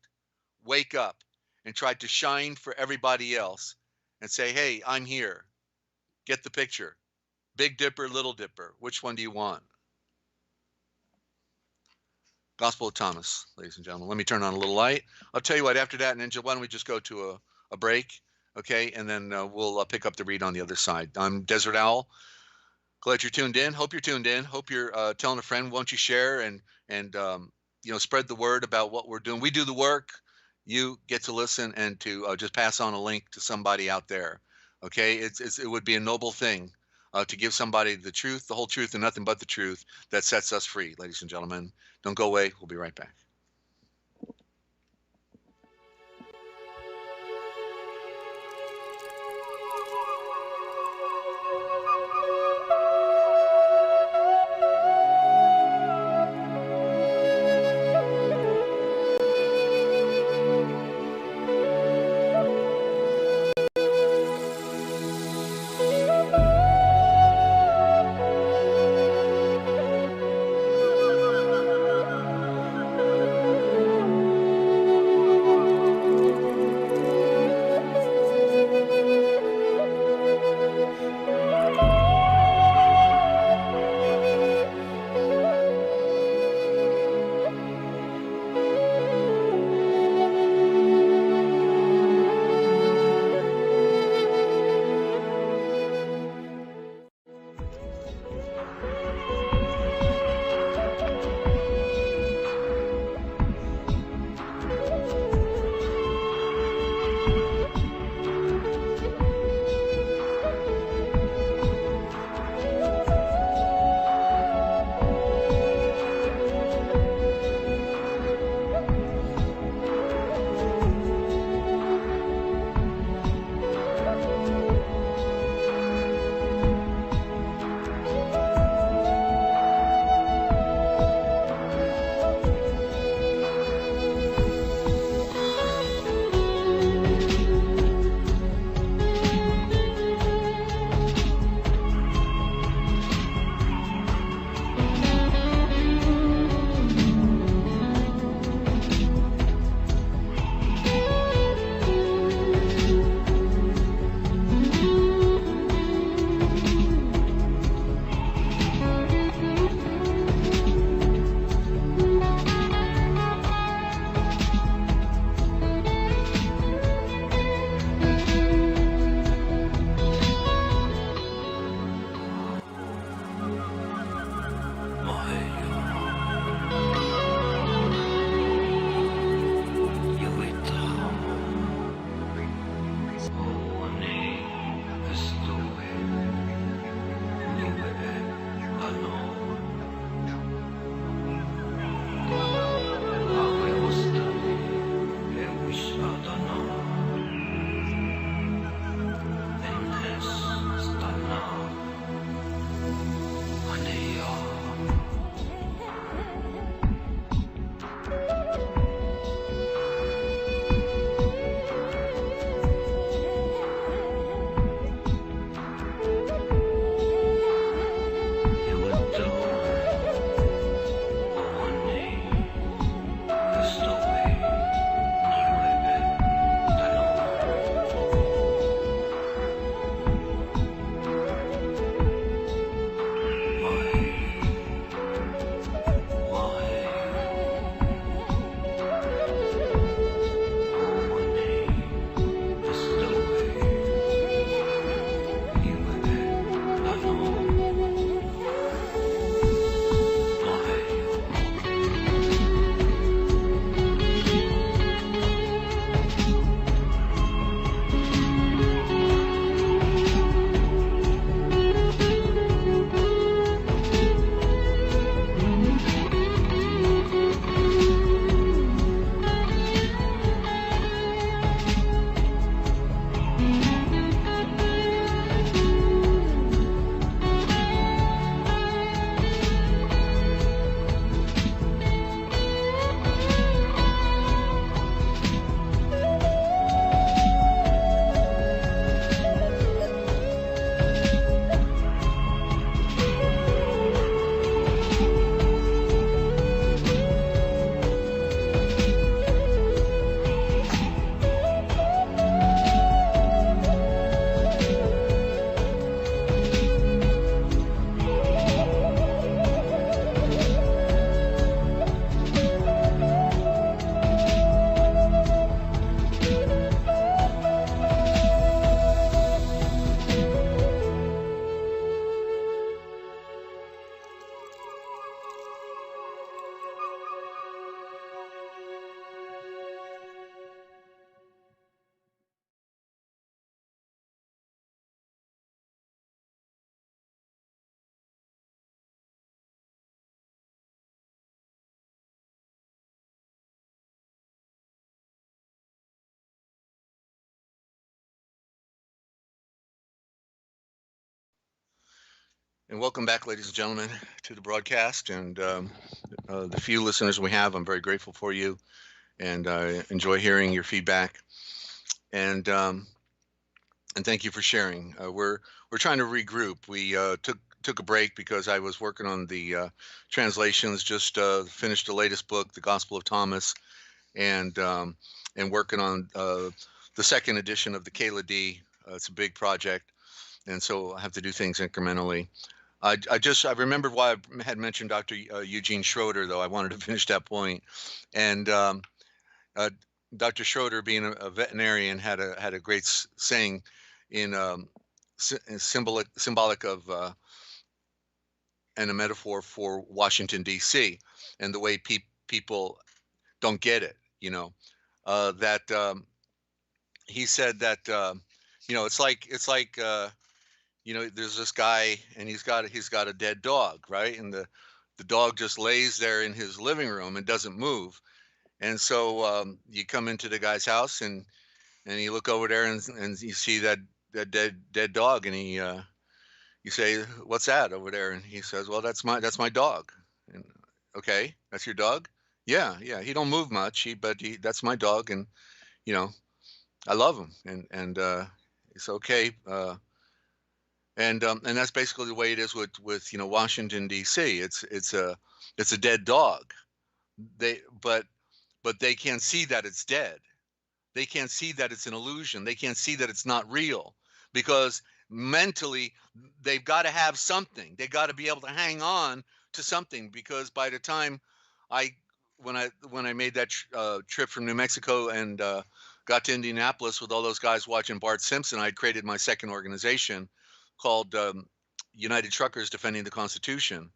wake up and try to shine for everybody else and say, hey, I'm here. Get the picture. Big Dipper, Little Dipper. Which one do you want? Gospel of Thomas, ladies and gentlemen. Let me turn on a little light. I'll tell you what, after that, Ninja, why don't we just go to a break? Okay, and then we'll pick up the read on the other side. I'm Desert Owl. Glad you're tuned in. Hope you're tuned in. Hope you're telling a friend. Won't you share and spread the word about what we're doing? We do the work. You get to listen and to just pass on a link to somebody out there. Okay, it would be a noble thing to give somebody the truth, the whole truth, and nothing but the truth that sets us free, ladies and gentlemen. Don't go away. We'll be right back. And welcome back, ladies and gentlemen, to the broadcast. And the few listeners we have, I'm very grateful for you, and I enjoy hearing your feedback. And and thank you for sharing. We're trying to regroup. We took a break because I was working on the translations. Just finished the latest book, The Gospel of Thomas, and working on the second edition of the Kayla D. It's a big project, and so I have to do things incrementally. I remembered why I had mentioned Dr. Eugene Schroeder, though I wanted to finish that point. And uh, Dr. Schroeder, being a veterinarian, had a great saying in symbolic of and a metaphor for Washington D.C. and the way people don't get it. That he said that it's like there's this guy and he's got a dead dog, right? And the dog just lays there in his living room and doesn't move. And so you come into the guy's house and you look over there and you see that dead dog, and you say, "What's that over there?" And he says, "Well, that's my dog." And okay, that's your dog? Yeah, yeah. He don't move much, but that's my dog, and you know I love him, and it's okay. And that's basically the way it is with Washington D.C. It's a dead dog. They but they can't see that it's dead. They can't see that it's an illusion. They can't see that it's not real, because mentally they've got to have something. They got to be able to hang on to something, because by the time I when I made that trip from New Mexico and got to Indianapolis with all those guys watching Bart Simpson, I'd created my second organization called United Truckers Defending the Constitution,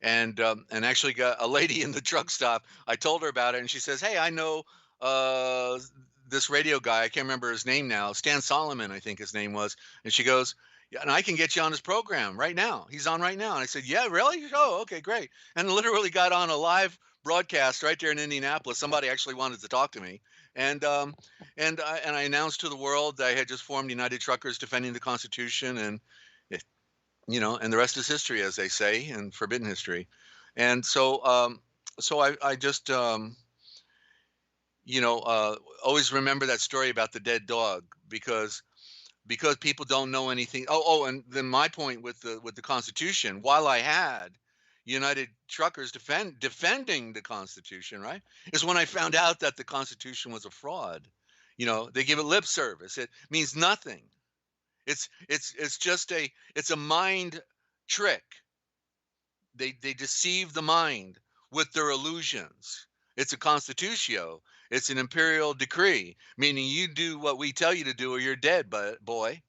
and actually got a lady in the truck stop. I told her about it, and she says, "Hey, I know uh, this radio guy. I can't remember his name now. Stan Solomon, I think his name was." And she goes, "Yeah, and I can get you on his program right now. He's on right now." And I said, "Yeah, really? Oh, okay, great." And literally got on a live broadcast right there in Indianapolis. Somebody actually wanted to talk to me, and I announced to the world that I had just formed United Truckers Defending the Constitution, and and the rest is history, as they say, and forbidden history. And so I just, you know, uh, always remember that story about the dead dog, because people don't know anything. And then my point with the Constitution, while I had United Truckers defending the Constitution, right, is when I found out that the Constitution was a fraud. They give it lip service. It means nothing. It's just it's a mind trick. They deceive the mind with their illusions. It's a constitutio. It's an imperial decree, meaning you do what we tell you to do or you're dead, but boy,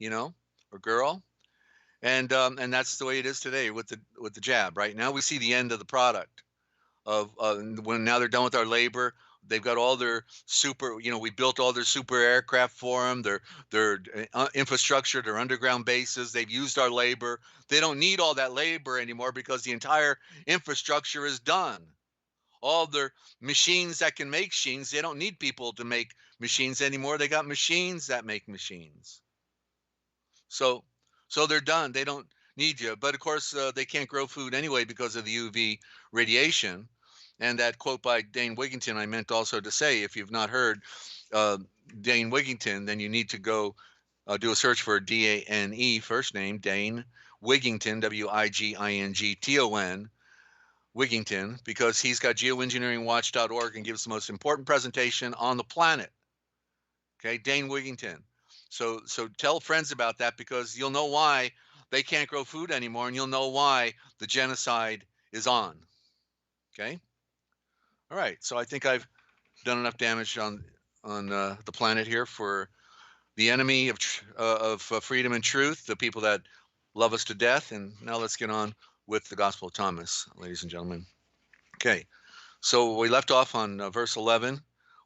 you know, or girl. And that's the way it is today with the jab. Right now, we see the end of the product of when now they're done with our labor. They've got all their super, we built all their super aircraft for them, their infrastructure, their underground bases. They've used our labor. They don't need all that labor anymore because the entire infrastructure is done. All their machines that can make machines, they don't need people to make machines anymore. They got machines that make machines. So, so they're done. They don't need you. But of course, they can't grow food anyway because of the UV radiation. And that quote by Dane Wigington, I meant also to say, if you've not heard uh, Dane Wigington, then you need to go do a search for Dane, first name, Dane Wigington, Wigington, Wigington, because he's got geoengineeringwatch.org and gives the most important presentation on the planet. Okay, Dane Wigington. So tell friends about that, because you'll know why they can't grow food anymore, and you'll know why the genocide is on. Okay. All right. So I think I've done enough damage on the planet here for the enemy of freedom and truth, the people that love us to death. And now let's get on with the Gospel of Thomas, ladies and gentlemen. Okay. So we left off on verse 11.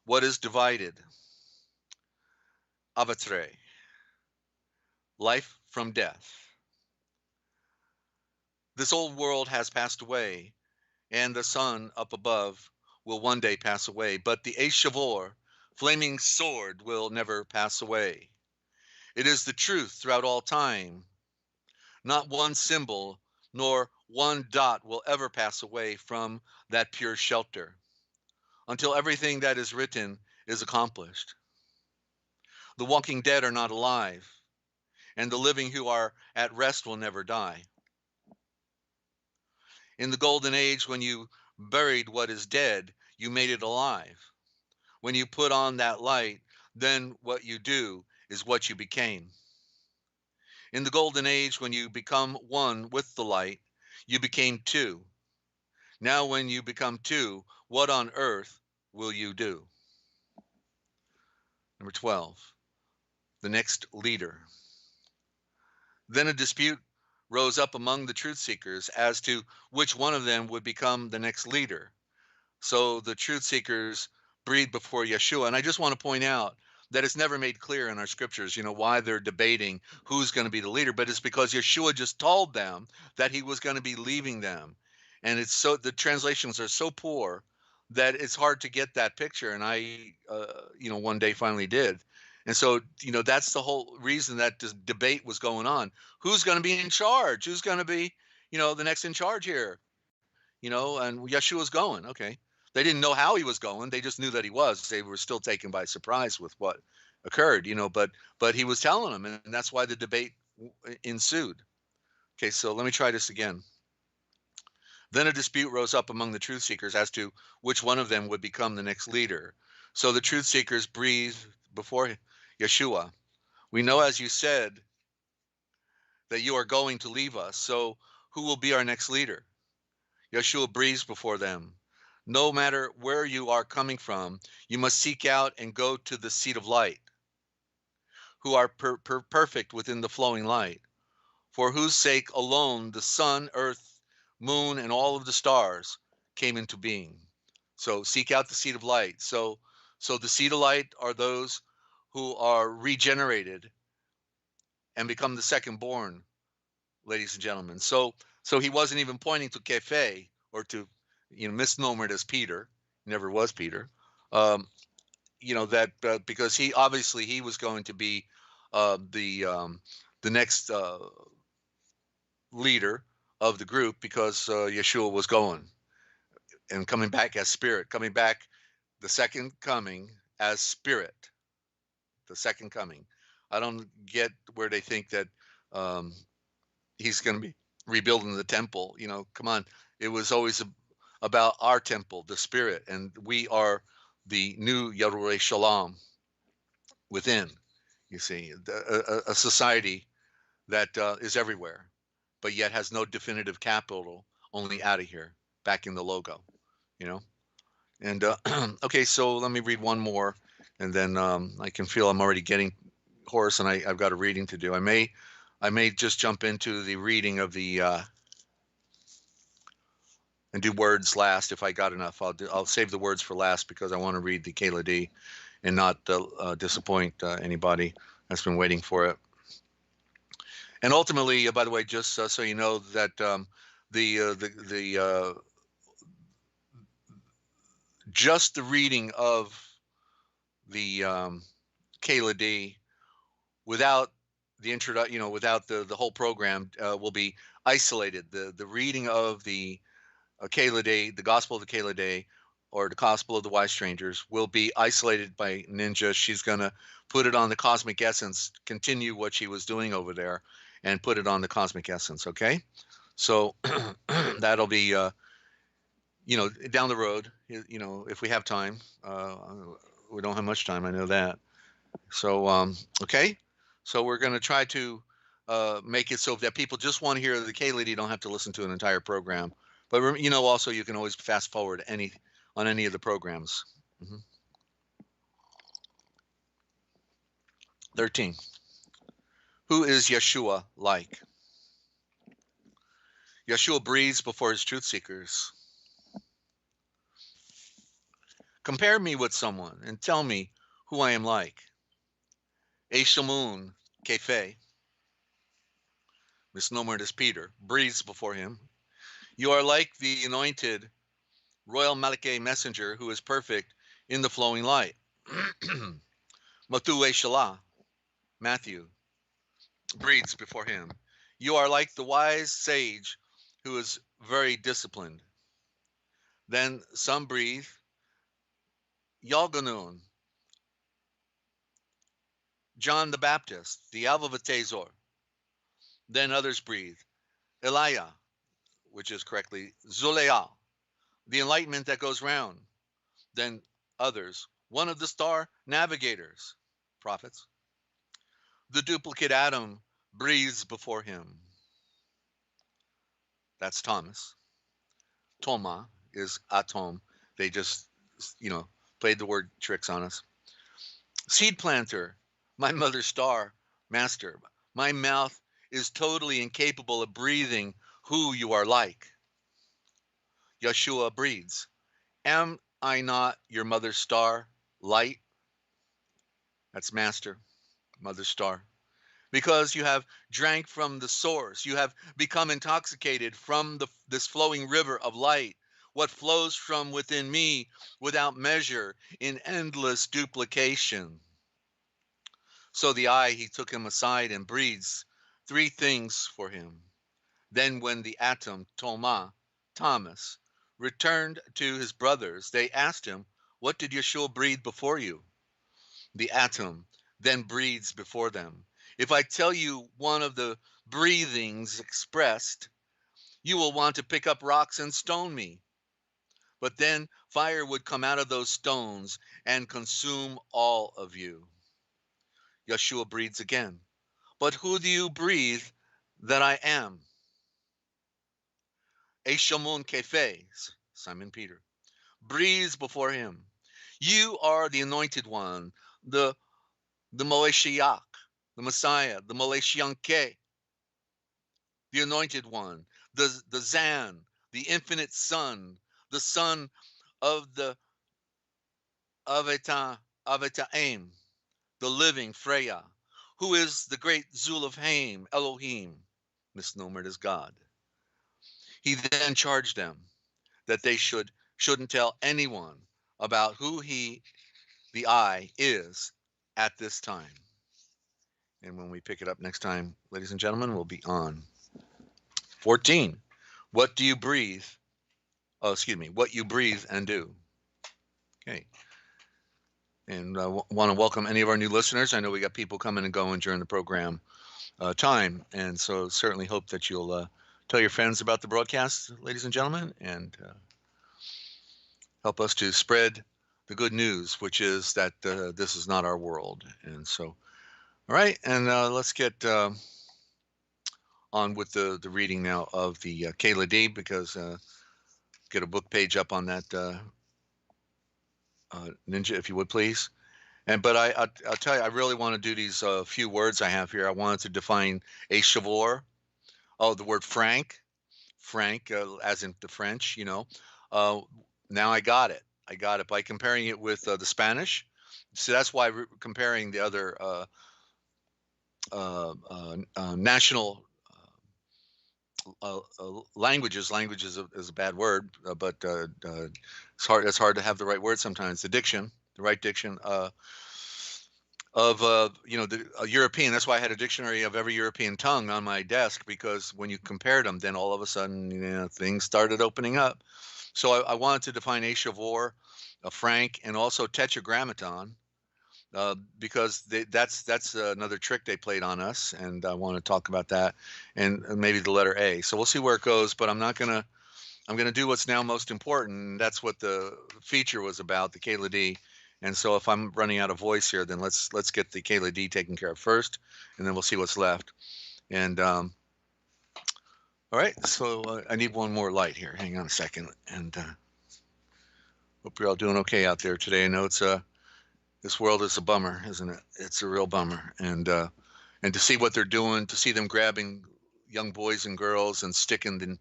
What is divided? Avatre, life from death. This old world has passed away, and the sun up above will one day pass away, but the Eshavor, flaming sword, will never pass away. It is the truth throughout all time. Not one symbol nor one dot will ever pass away from that pure shelter until everything that is written is accomplished. The walking dead are not alive, and the living who are at rest will never die. In the golden age, when you buried what is dead, you made it alive. When you put on that light, then what you do is what you became. In the golden age, when you become one with the light, you became two. Now, when you become two, what on earth will you do? Number 12, the next leader. Then a dispute rose up among the truth seekers as to which one of them would become the next leader. So the truth seekers breathed before Yeshua. And I just want to point out that it's never made clear in our scriptures, why they're debating who's going to be the leader, but it's because Yeshua just told them that he was going to be leaving them. And the translations are so poor that it's hard to get that picture. And I, one day finally did. And so, that's the whole reason that this debate was going on. Who's going to be in charge? Who's going to be, the next in charge here? And Yeshua's going. Okay. They didn't know how he was going. They just knew that he was. They were still taken by surprise with what occurred, but he was telling them, and that's why the debate ensued. Okay, so let me try this again. Then a dispute rose up among the truth seekers as to which one of them would become the next leader. So the truth seekers breathed before Yeshua. We know, as you said, that you are going to leave us. So who will be our next leader? Yeshua breathes before them. No matter where you are coming from, you must seek out and go to the seat of light, who are perfect within the flowing light, for whose sake alone the sun, earth, moon, and all of the stars came into being. So seek out the seat of light. So the seat of light are those who are regenerated and become the second born, ladies and gentlemen. So he wasn't even pointing to Kefe or to, misnomered as Peter. He never was Peter. That because he was going to be the next leader of the group, because Yeshua was going and coming back as spirit, coming back the second coming as spirit, the second coming. I don't get where they think that he's going to be rebuilding the temple. Come on. It was always about our temple, the spirit, and we are the new Yerushalayim Shalom within. You see, a society that is everywhere, but yet has no definitive capital, only out of here, back in the logo, And okay, so let me read one more, and then I can feel I'm already getting hoarse, and I've got a reading to do. I may just jump into the reading of the and do words last if I got enough. I'll save the words for last because I want to read the Kayla D and not disappoint anybody that's been waiting for it. And ultimately, by the way, just so you know that just the reading of the Kayla D without the introduction, without the whole program will be isolated. The reading of the Kayla D, the Gospel of the Kayla D, or the Gospel of the Wise Strangers, will be isolated by Ninja. She's going to put it on the Cosmic Essence, continue what she was doing over there, and put it on the Cosmic Essence, okay? So that'll be, down the road, if we have time. We don't have much time, I know that. So, okay? So we're going to try to make it so that people just want to hear the Kayla D, don't have to listen to an entire program. But also you can always fast forward on any of the programs. 13. Who is Yeshua like? Yeshua breathes before his truth seekers. Compare me with someone and tell me who I am like. Eshamun, Kefe, misnomered as Peter, breathes before him. You are like the anointed royal Malakeh messenger who is perfect in the flowing light. Matu Shalah, Matthew, breathes before him. You are like the wise sage who is very disciplined. Then some breathe, Yalganun, John the Baptist, the Alvavatazor. Then others breathe, Elijah, which is correctly Zuleal, the enlightenment that goes round. Then others, one of the star navigators, prophets. The duplicate Adam breathes before him. That's Thomas. Toma is atom. They just, you know, played the word tricks on us. Seed planter, my mother's star, master. My mouth is totally incapable of breathing who you are like. Yeshua breathes. Am I not your mother's star, light? That's master, mother's star. Because you have drank from the source, you have become intoxicated from this flowing river of light, what flows from within me without measure in endless duplication. So the eye, he took him aside and breathes three things for him. Then when the atom, Thomas, returned to his brothers, they asked him, what did Yeshua breathe before you? The atom then breathes before them. If I tell you one of the breathings expressed, you will want to pick up rocks and stone me. But then fire would come out of those stones and consume all of you. Yeshua breathes again. But who do you breathe that I am? Eshamun Kephes, Simon Peter, breathes before him. You are the anointed one, the Moeshiach, the Messiah, the Moleshianke, the anointed one, the Zan, the infinite son, the son of the Avetaim, the living Freya, who is the great Zulafhaim, Elohim, misnomered as God. He then charged them that they shouldn't tell anyone about who he, the I, is at this time. And when we pick it up next time, ladies and gentlemen, we'll be on 14. What do you breathe? Oh, excuse me. What you breathe and do. Okay. And I want to welcome any of our new listeners. I know we got people coming and going during the program time. And so certainly hope that you'll tell your friends about the broadcast, ladies and gentlemen, and help us to spread the good news, which is that this is not our world. And so, all right. And let's get on with the reading now of the Kayla D, because get a book page up on that Ninja, if you would please. But I'll tell you, I really want to do these few words I have here. I wanted to define a chavor. Oh, the word frank, as in the French, now I got it. I got it by comparing it with the Spanish. So that's why we're comparing the other national languages. Language is a bad word, but it's hard. It's hard to have the right word sometimes. The diction, the right diction of the European. That's why I had a dictionary of every European tongue on my desk, because when you compared them, then all of a sudden things started opening up. So I wanted to define a chavor, a frank, and also tetragrammaton. Because that's another trick they played on us, and I want to talk about that, and maybe the letter A. So we'll see where it goes, but I'm gonna do what's now most important. And that's what the feature was about, the Kayla D. And so if I'm running out of voice here, then let's get the Kayla D taken care of first, and then we'll see what's left. And all right, so I need one more light here. Hang on a second, and hope you're all doing okay out there today. I know it's this world is a bummer, isn't it? It's a real bummer. And to see what they're doing, to see them grabbing young boys and girls and sticking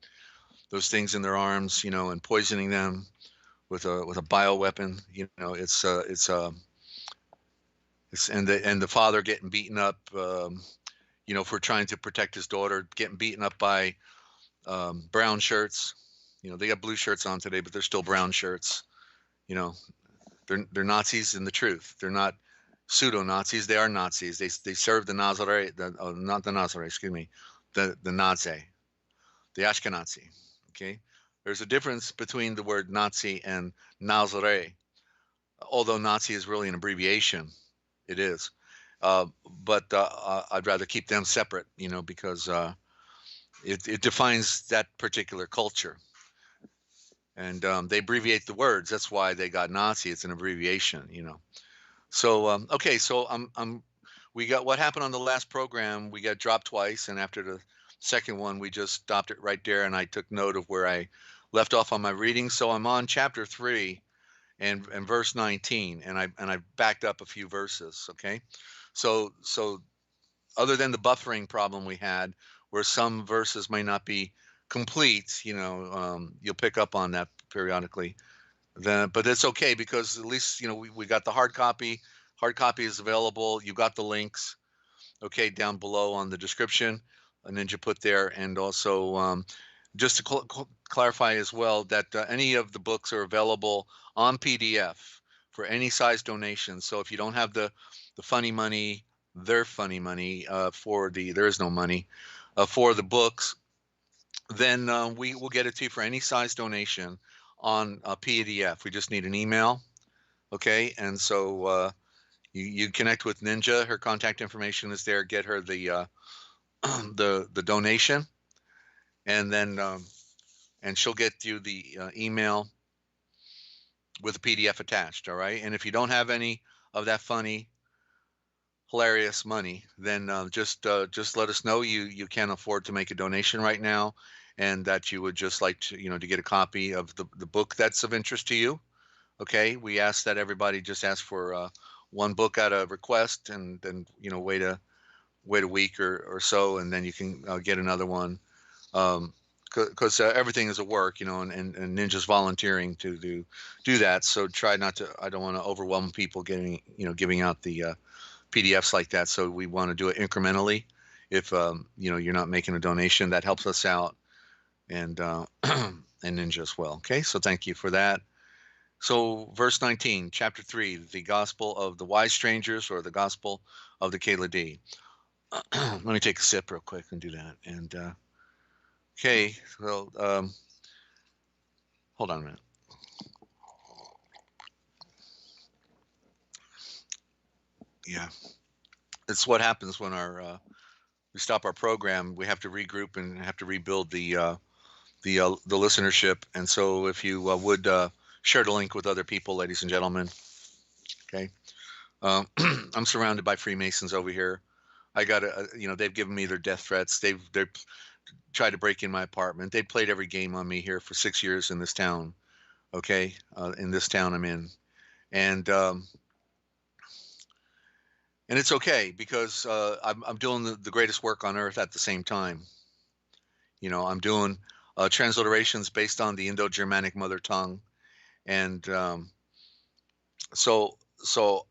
those things in their arms, and poisoning them with a bioweapon, and the father getting beaten up, for trying to protect his daughter, getting beaten up by brown shirts. They got blue shirts on today, but they're still brown shirts. They're Nazis in the truth. They're not pseudo Nazis. They are Nazis. They serve the Nazarite, not the Nazarite, excuse me, the Nazi, the Ashkenazi. Okay, there's a difference between the word Nazi and Nazare, although Nazi is really an abbreviation. It is, uh, but I'd rather keep them separate, because it defines that particular culture, and they abbreviate the words. That's why they got Nazi. It's an abbreviation. So okay, so we got what happened on the last program. We got dropped twice, and after the second one, we just stopped it right there, and I took note of where I left off on my reading. So I'm on chapter 3 and verse 19, and I backed up a few verses. Okay, so other than the buffering problem we had, where some verses may not be complete, you'll pick up on that periodically. But it's okay because at least we got the hard copy. Hard copy is available. You got the links, okay, down below on the description. A Ninja put there, and also just to clarify as well that any of the books are available on PDF for any size donation. So if you don't have the funny money, their funny money for there is no money for the books, then we will get it to you for any size donation on PDF. We just need an email, okay? And so you connect with Ninja. Her contact information is there. Get her the the donation, and then and she'll get you the email with a PDF attached. All right. And if you don't have any of that funny, hilarious money, then just let us know you can't afford to make a donation right now, and that you would just like to get a copy of the book that's of interest to you. Okay. We ask that everybody just ask for one book at a request, and then wait a week or so, and then you can get another one. Because everything is a work, and Ninja's volunteering to do that. So try not to. I don't want to overwhelm people giving out the PDFs like that. So we want to do it incrementally. If you're not making a donation, that helps us out, and and Ninja as well. Okay, so thank you for that. So verse 19, chapter 3, the gospel of the wise strangers, or the gospel of the Kayla D. Let me take a sip real quick and do that. And okay, well, hold on a minute. Yeah, it's what happens when we stop our program. We have to regroup and have to rebuild the listenership. And so, if you would share the link with other people, ladies and gentlemen. Okay, I'm surrounded by Freemasons over here. I got they've given me their death threats. They've tried to break in my apartment. They played every game on me here for 6 years in this town. Okay, in this town I'm in, and it's okay because I'm doing the greatest work on earth at the same time. I'm doing transliterations based on the Indo-Germanic mother tongue, and so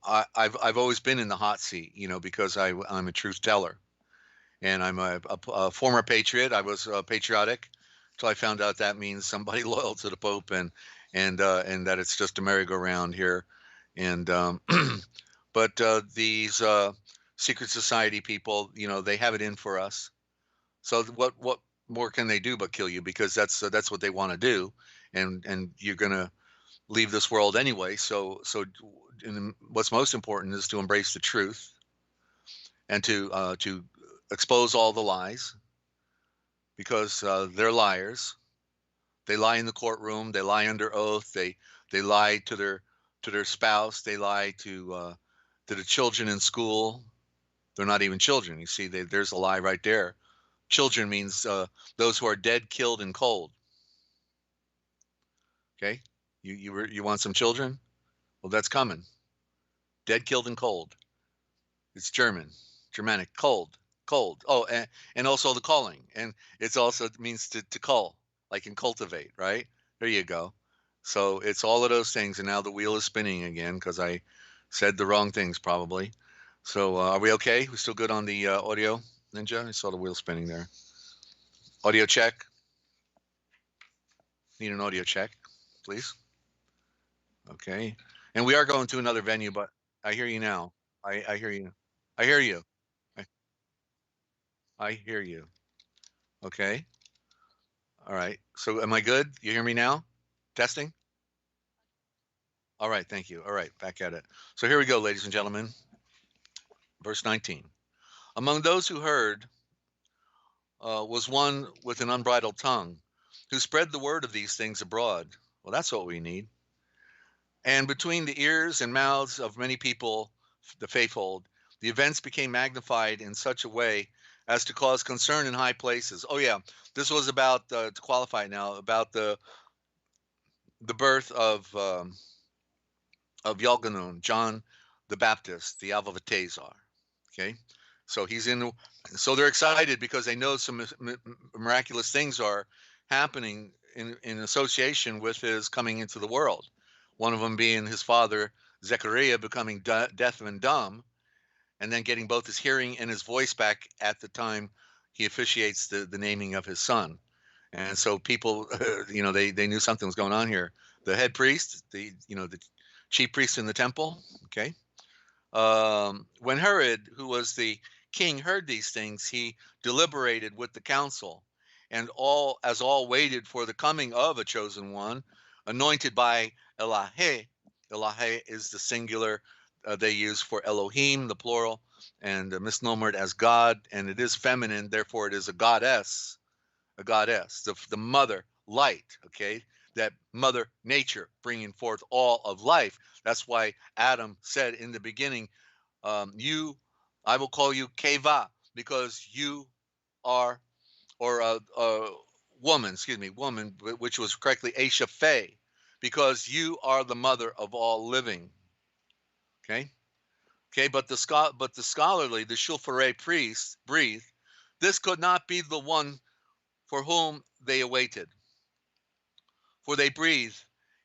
I've always been in the hot seat, because I'm a truth teller, and I'm a former patriot. I was patriotic until I found out that means somebody loyal to the Pope, and that it's just a merry-go-round here, and but these secret society people, they have it in for us. So what more can they do but kill you? Because that's what they want to do, and you're gonna leave this world anyway. So what's most important is to embrace the truth, and to expose all the lies, because they're liars. They lie in the courtroom. They lie under oath. They lie to their spouse. They lie to the children in school. They're not even children. You see, there's a lie right there. Children means those who are dead, killed, and cold. Okay, you want some children? Well, that's coming. Dead, killed, and cold. It's Germanic, cold, cold. Oh, and also the calling, and it's also it means to cull, like in cultivate, right? There you go. So it's all of those things, and now the wheel is spinning again because I said the wrong things probably. So are we okay? We still good on the audio, Ninja? I saw the wheel spinning there. Audio check. Need an audio check, please. Okay. And we are going to another venue, but I hear you now. I hear you. I hear you. I, I hear you. Okay. All right. So am I good? You hear me now? Testing? All right. Thank you. All right. Back at it. So here we go, ladies and gentlemen. Verse 19. Among those who heard was one with an unbridled tongue who spread the word of these things abroad. Well, that's what we need. And between the ears and mouths of many people, the faithful, the events became magnified in such a way as to cause concern in high places. Oh yeah, this was about to qualify now about the birth of Yalganun, John the Baptist, the Avalvatazar. Okay, so he's in. So they're excited because they know some miraculous things are happening in association with his coming into the world. One of them being his father Zechariah becoming deaf and dumb, and then getting both his hearing and his voice back at the time he officiates the naming of his son. And so people, they knew something was going on here. The head priest, the chief priest in the temple, okay. When Herod, who was the king, heard these things, he deliberated with the council, and all waited for the coming of a chosen one, anointed by Elahe. Elahe is the singular they use for Elohim, the plural, and misnomered as God, and it is feminine, therefore it is a goddess, the mother light, okay, that mother nature bringing forth all of life. That's why Adam said in the beginning, I will call you Keva, because you are, or woman, excuse me, woman, which was correctly Aisha Fe, because you are the mother of all living. Okay, okay, but the scholarly, the Shulfare priests breathed, this could not be the one for whom they awaited. For they breathe,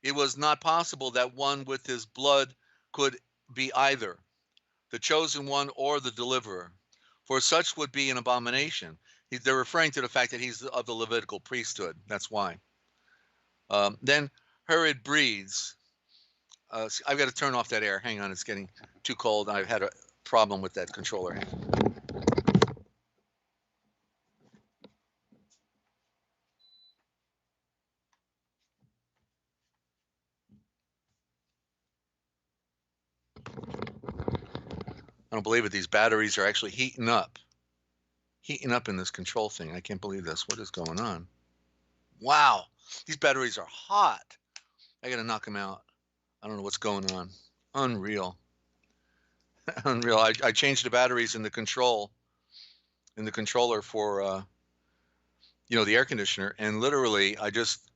it was not possible that one with his blood could be either the chosen one or the deliverer, for such would be an abomination. They're referring to the fact that he's of the Levitical priesthood. That's why. Then Herod breathes. I've got to turn off that air. Hang on, it's getting too cold. I've had a problem with that controller. I don't believe it. These batteries are actually heating up in this control thing. I can't believe this. What is going on? Wow, these batteries are hot. I got to knock them out. I don't know what's going on. Unreal. Unreal. I changed the batteries in the controller for the air conditioner, and literally I just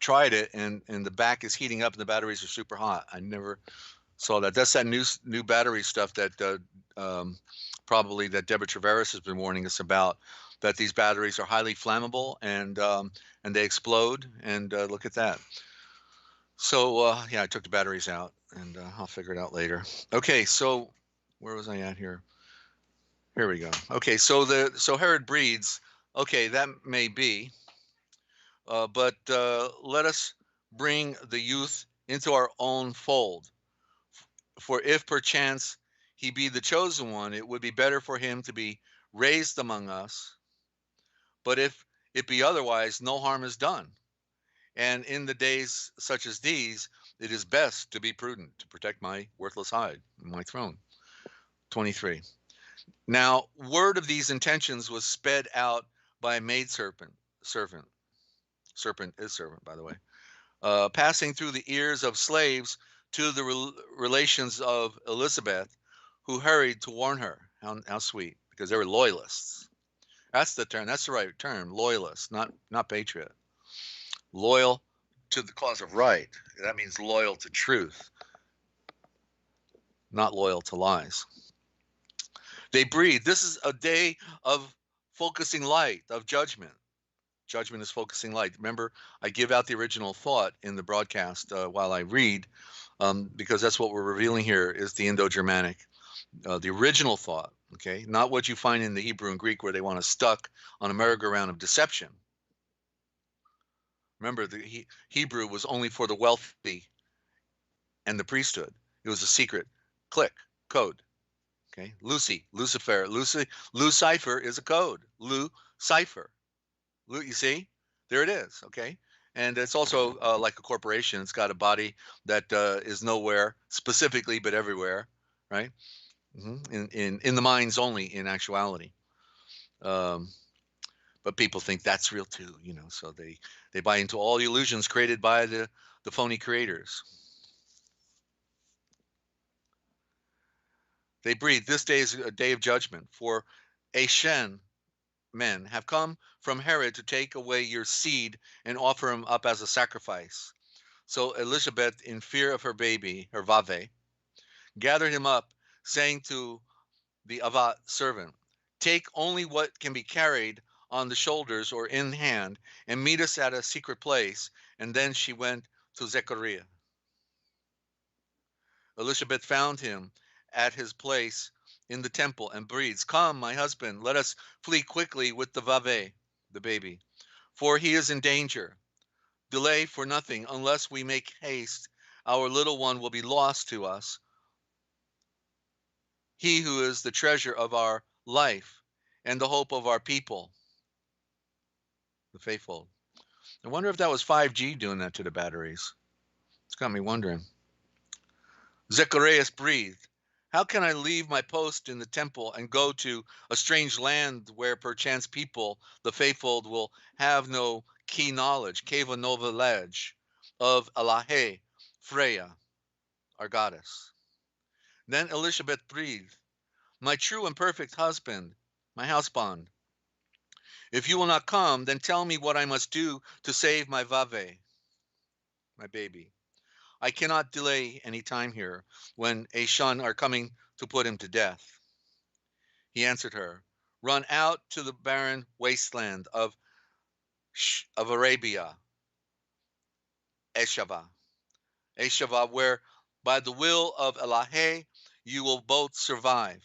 tried it, and the back is heating up and the batteries are super hot. I never saw that. That's that new battery stuff that probably that Deborah Traveris has been warning us about, that these batteries are highly flammable and they explode, and look at that. So yeah, I took the batteries out, and I'll figure it out later. Okay, so where was I at here? Here we go. Okay, so Herod breeds. Okay, that may be, but let us bring the youth into our own fold. For if perchance he be the chosen one, it would be better for him to be raised among us. But if it be otherwise, no harm is done. And in the days such as these, it is best to be prudent, to protect my worthless hide, my throne. 23. Now, word of these intentions was sped out by a maidservant. Serpent is servant, by the way. Passing through the ears of slaves to the relations of Elizabeth, who hurried to warn her. How sweet, because they were loyalists. That's the term. That's the right term. Loyalist, not patriot. Loyal to the cause of right. That means loyal to truth, not loyal to lies. They breathe. This is a day of focusing light, of judgment. Judgment is focusing light. Remember, I give out the original thought in the broadcast while I read, because that's what we're revealing here is the Indo-Germanic, the original thought, okay? Not what you find in the Hebrew and Greek where they want us stuck on a merry-go-round of deception. Remember, the Hebrew was only for the wealthy and the priesthood. It was a secret click, code. Okay, Lucifer. Lucifer is a code. Lu cipher. You see, there it is. Okay, and it's also like a corporation. It's got a body that is nowhere specifically, but everywhere, right? In the minds only, in actuality. Um, but people think that's real too, so they buy into all the illusions created by the phony creators. They breathe. This day is a day of judgment, for Ashen men have come from Herod to take away your seed and offer him up as a sacrifice. So Elizabeth, in fear of her baby, her Vave, gathered him up, saying to the Avat servant, take only what can be carried on the shoulders or in hand, and meet us at a secret place. And then she went to Zechariah. Elizabeth found him at his place in the temple and breathes, come, my husband, let us flee quickly with the Vave, the baby, for he is in danger. Delay for nothing. Unless we make haste, our little one will be lost to us. He who is the treasure of our life and the hope of our people, the faithful. I wonder if that was 5G doing that to the batteries. It's got me wondering. Zacharias breathed, how can I leave my post in the temple and go to a strange land where perchance people, the faithful, will have no key knowledge, Keva Nova Ledge, of Alahe, Freya, our goddess? Then Elizabeth breathed, my true and perfect husband, my housebond, if you will not come, then tell me what I must do to save my Vave, my baby. I cannot delay any time here when Ashan are coming to put him to death. He answered her, run out to the barren wasteland of Arabia, Eshava, where by the will of Elahe you will both survive.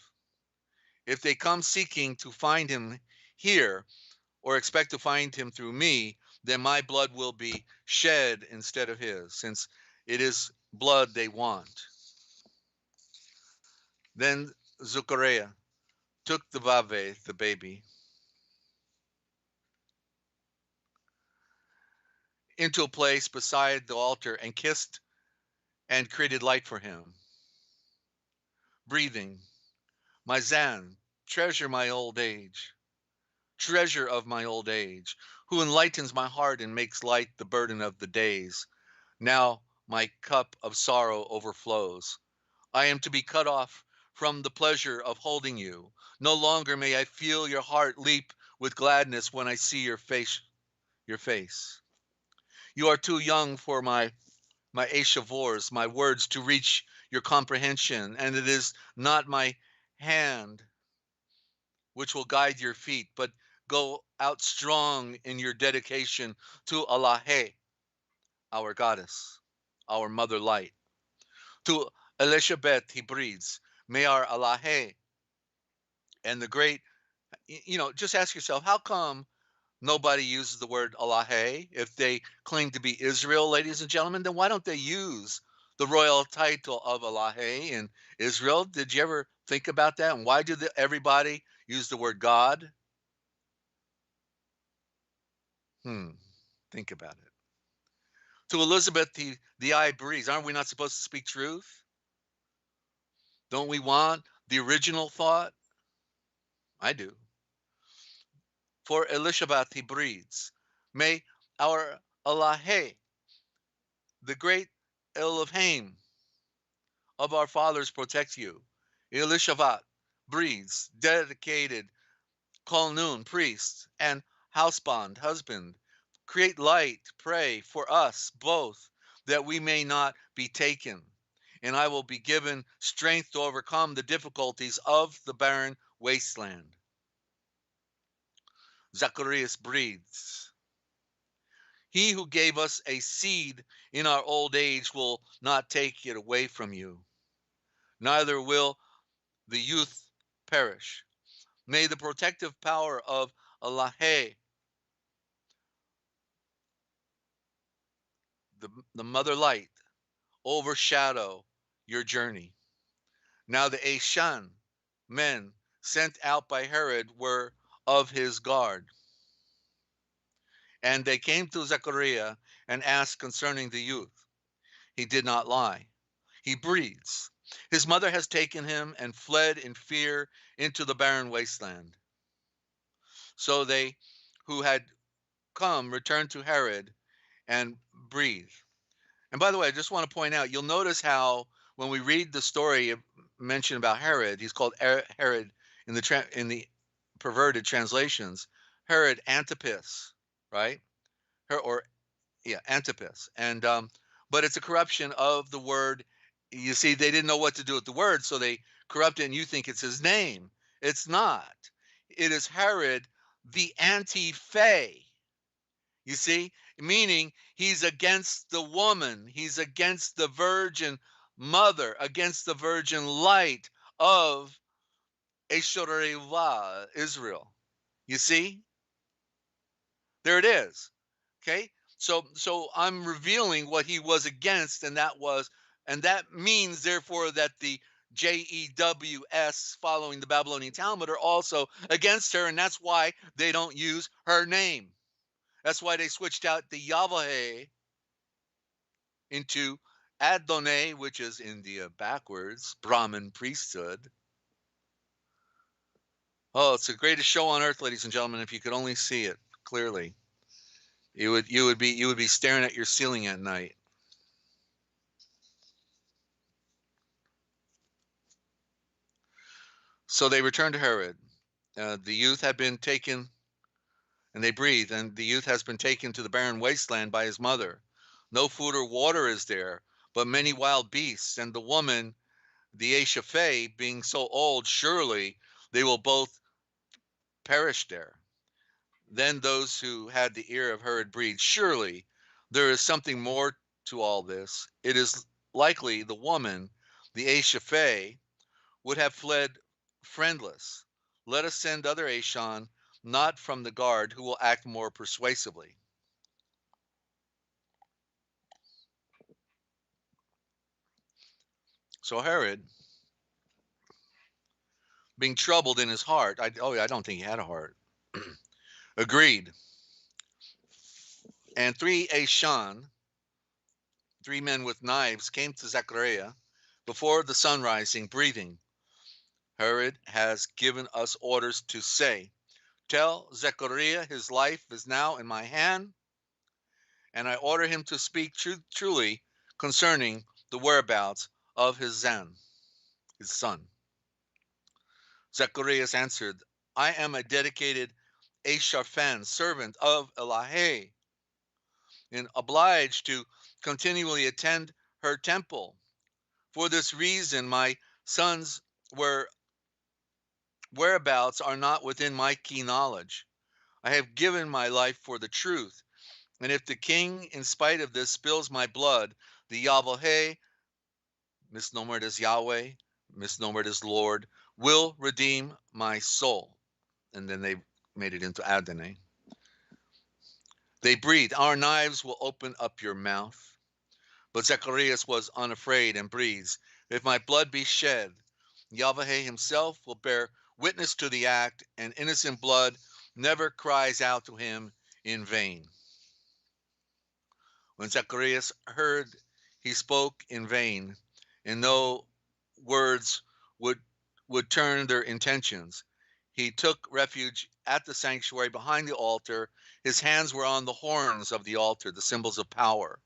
If they come seeking to find him here, or expect to find him through me, then my blood will be shed instead of his, since it is blood they want. Then Zechariah took the Vave, the baby, into a place beside the altar and kissed and created light for him, breathing, my Zan, treasure my old age, treasure of my old age, who enlightens my heart and makes light the burden of the days. Now my cup of sorrow overflows. I am to be cut off from the pleasure of holding you. No longer may I feel your heart leap with gladness when I see your face, your face. You are too young for my Ashavors, my words to reach your comprehension, and it is not my hand which will guide your feet, but go out strong in your dedication to Allahe, our goddess, our mother light. To Elizabeth he breathes, may our Allahe and the great, just ask yourself, how come nobody uses the word Allahe if they claim to be Israel, ladies and gentlemen? Then why don't they use the royal title of Allahe in Israel? Did you ever think about that? And why do everybody use the word God? Think about it. To Elizabeth, the eye breathes. Aren't we not supposed to speak truth? Don't we want the original thought? I do. For Elizabeth, he breathes. May our Allahe, the great Elohim of our fathers, protect you. Elishavat breathes, dedicated Kolnun, priest, and housebond, husband. Create light, pray for us both, that we may not be taken. And I will be given strength to overcome the difficulties of the barren wasteland. Zacharias breathes. He who gave us a seed in our old age will not take it away from you, neither will the youth perish. May the protective power of Allahe, the mother light, overshadow your journey. Now the Ashan men sent out by Herod were of his guard. And they came to Zechariah and asked concerning the youth. He did not lie. He breathes. His mother has taken him and fled in fear into the barren wasteland. So they who had come returned to Herod and breathe. And by the way, I just want to point out, you'll notice how when we read the story mentioned about Herod, he's called Herod in the perverted translations, Herod Antipas, right? Or yeah, Antipas. And but it's a corruption of the word. You see, they didn't know what to do with the word, so they corrupt it, and you think it's his name. It's not. It is Herod the Anti-Phe. You see, meaning he's against the woman, he's against the virgin mother, against the virgin light of Eshoreva, Israel. You see, there it is. Okay, so I'm revealing what he was against, and that means therefore that the JEWS following the Babylonian Talmud are also against her, and that's why they don't use her name. That's why they switched out the Yahweh into Adonai, which is India backwards, Brahmin priesthood. Oh, it's the greatest show on earth, ladies and gentlemen. If you could only see it clearly, you would be staring at your ceiling at night. So they returned to Herod. The youth had been taken, and they breathe, and the youth has been taken to the barren wasteland by his mother. No food or water is there, but many wild beasts, and the woman, the Eshaphe, being so old, surely they will both perish there. Then those who had the ear of Herod breathed, surely there is something more to all this. It is likely the woman, the Eshaphe, would have fled friendless. Let us send other Ashon, not from the guard, who will act more persuasively. So Herod, being troubled in his heart, I don't think he had a heart, agreed. And three Ashon, three men with knives, came to Zechariah before the sun rising, breathing. Herod has given us orders to say, tell Zechariah his life is now in my hand, and I order him to speak truly concerning the whereabouts of his son. Zacharias answered, I am a dedicated Eshaphan, servant of Elahe, and obliged to continually attend her temple. For this reason, my son's whereabouts are not within my key knowledge. I have given my life for the truth. And if the king, in spite of this, spills my blood, the Yahweh, misnomered as Yahweh, misnomered as Lord, will redeem my soul. And then they made it into Adonai. They breathed, our knives will open up your mouth. But Zacharias was unafraid and breathes, if my blood be shed, Yahweh himself will bear witness to the act, and innocent blood never cries out to him in vain. When Zacharias heard, he spoke in vain, and no words would turn their intentions. He took refuge at the sanctuary behind the altar. His hands were on the horns of the altar, the symbols of power.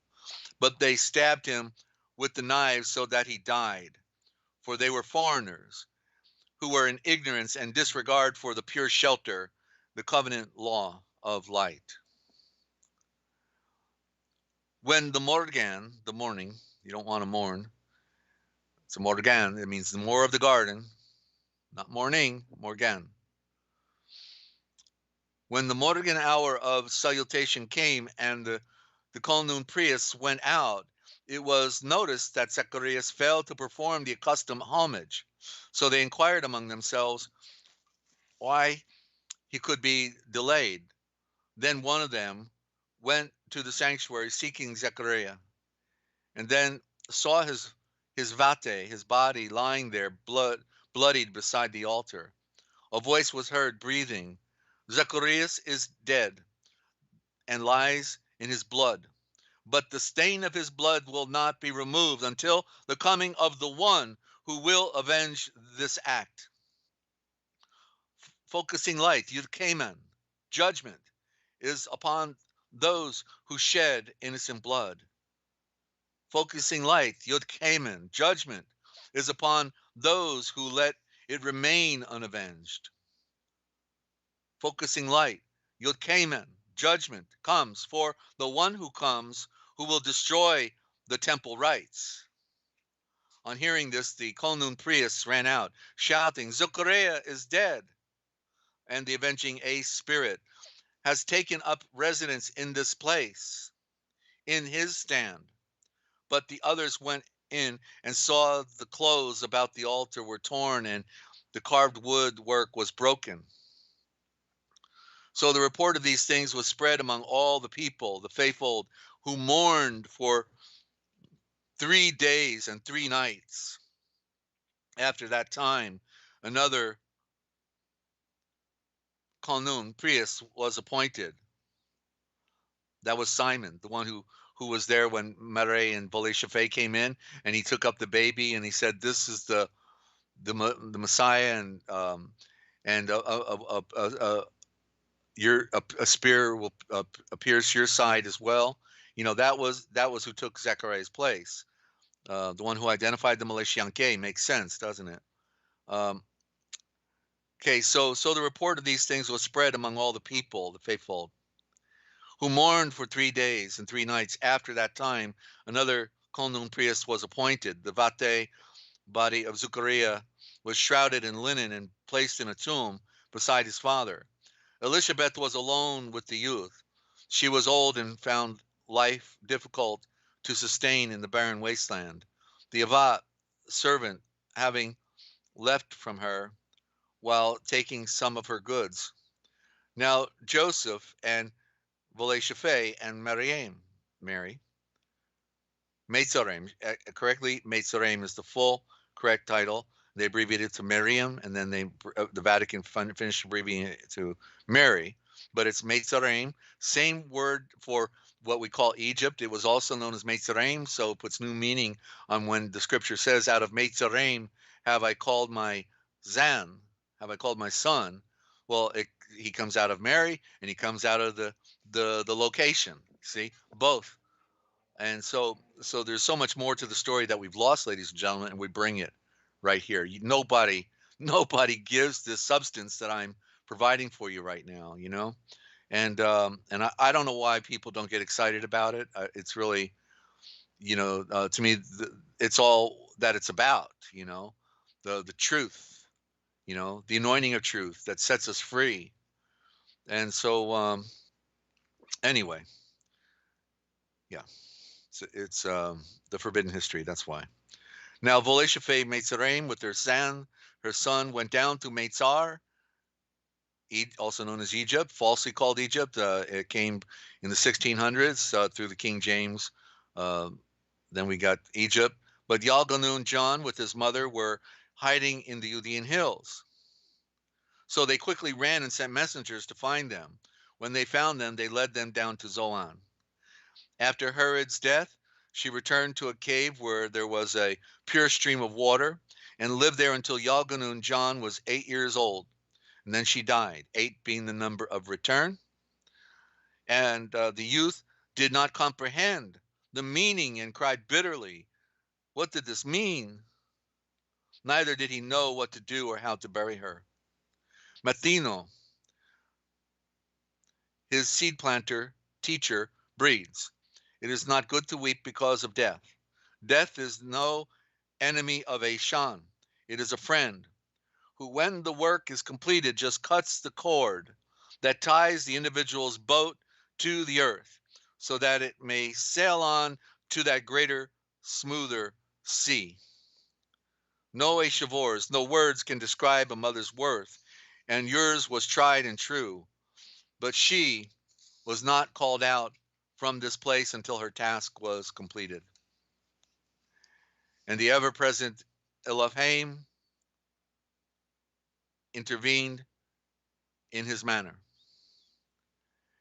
But they stabbed him with the knives so that he died, for they were foreigners who were in ignorance and disregard for the pure shelter, the covenant law of light. When the morgan, the morning, you don't want to mourn, it's a morgan, it means the more of the garden, not morning, morgan. When the morgan hour of salutation came and the Kolnun priests went out, it was noticed that Zacharias failed to perform the accustomed homage. So they inquired among themselves why he could be delayed. Then one of them went to the sanctuary seeking Zechariah, and then saw his vate, his body, lying there bloodied beside the altar. A voice was heard breathing, Zacharias is dead. and lies in his blood. But the stain of his blood will not be removed until the coming of the one who will avenge this act. Focusing light, Yud judgment is upon those who shed innocent blood. Focusing light, Yud judgment is upon those who let it remain unavenged. Focusing light, Yud judgment comes for the one who comes who will destroy the temple rites. On hearing this, the Kolnun priests ran out, shouting, Zechariah is dead, and the avenging ace spirit has taken up residence in this place, in his stand. But the others went in and saw the clothes about the altar were torn and the carved wood work was broken. So the report of these things was spread among all the people, the faithful, who mourned for 3 days and 3 nights. After that time, another Konun priest was appointed. That was Simon, the one who was there when Mare and Boleshaphe came in, and he took up the baby and he said, "This is the Messiah, and a spear will pierce your side as well." You know, that was who took Zechariah's place. The one who identified the Malaysianke. Makes sense, doesn't it? Okay, so the report of these things was spread among all the people, the faithful, who mourned for 3 days and 3 nights. After that time, another Konun priest was appointed. The Vate body of Zechariah was shrouded in linen and placed in a tomb beside his father. Elizabeth was alone with the youth. She was old and found life difficult to sustain in the barren wasteland. The Avat servant having left from her while taking some of her goods. Now Joseph and Voleshaphe and Mary, Metzorem, correctly, Metzorem is the full correct title. They abbreviated it to Miriam, and then the Vatican finished abbreviating it to Mary. But it's Metzorem, same word for what we call Egypt. It was also known as Metzorem, so it puts new meaning on when the scripture says, "Out of Metzorem have I called my Zan, have I called my son." Well, he comes out of Mary, and he comes out of the location. See, both. And so there's so much more to the story that we've lost, ladies and gentlemen, and we bring it right here. Nobody gives this substance that I'm providing for you right now, you know. And I don't know why people don't get excited about it. It's really, to me, it's all that it's about, the truth, the anointing of truth that sets us free. And so, anyway, yeah, it's the forbidden history. That's why. Now, Voleshaphe Metzorem with her son went down to Meitzar, also known as Egypt, falsely called Egypt. It came in the 1600s through the King James. Then we got Egypt. But Yalganun John with his mother were hiding in the Judean hills. So they quickly ran and sent messengers to find them. When they found them, they led them down to Zoan. After Herod's death, she returned to a cave where there was a pure stream of water and lived there until Yalganun John was 8 years old. And then she died, 8 being the number of return. And the youth did not comprehend the meaning and cried bitterly, "What did this mean?" Neither did he know what to do or how to bury her. Mathino, his seed planter, teacher, breeds. It is not good to weep because of death. Death is no enemy of a Shan. It is a friend who, when the work is completed, just cuts the cord that ties the individual's boat to the earth so that it may sail on to that greater, smoother sea. No Shavors, no words can describe a mother's worth, and yours was tried and true. But she was not called out from this place until her task was completed. And the ever-present Elohim intervened in his manner.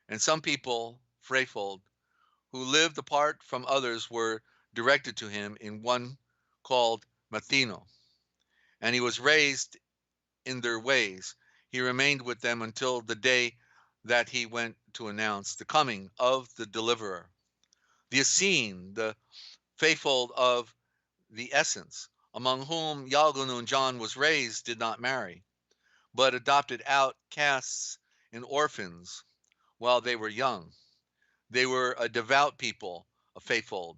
And some people Frefold, who lived apart from others, were directed to him in one called Mathino, and he was raised in their ways. He remained with them until the day that he went to announce the coming of the deliverer. The Essene, the faithful of the essence, among whom Yalgunun John was raised, did not marry, but adopted outcasts and orphans while they were young. They were a devout people, a faithful,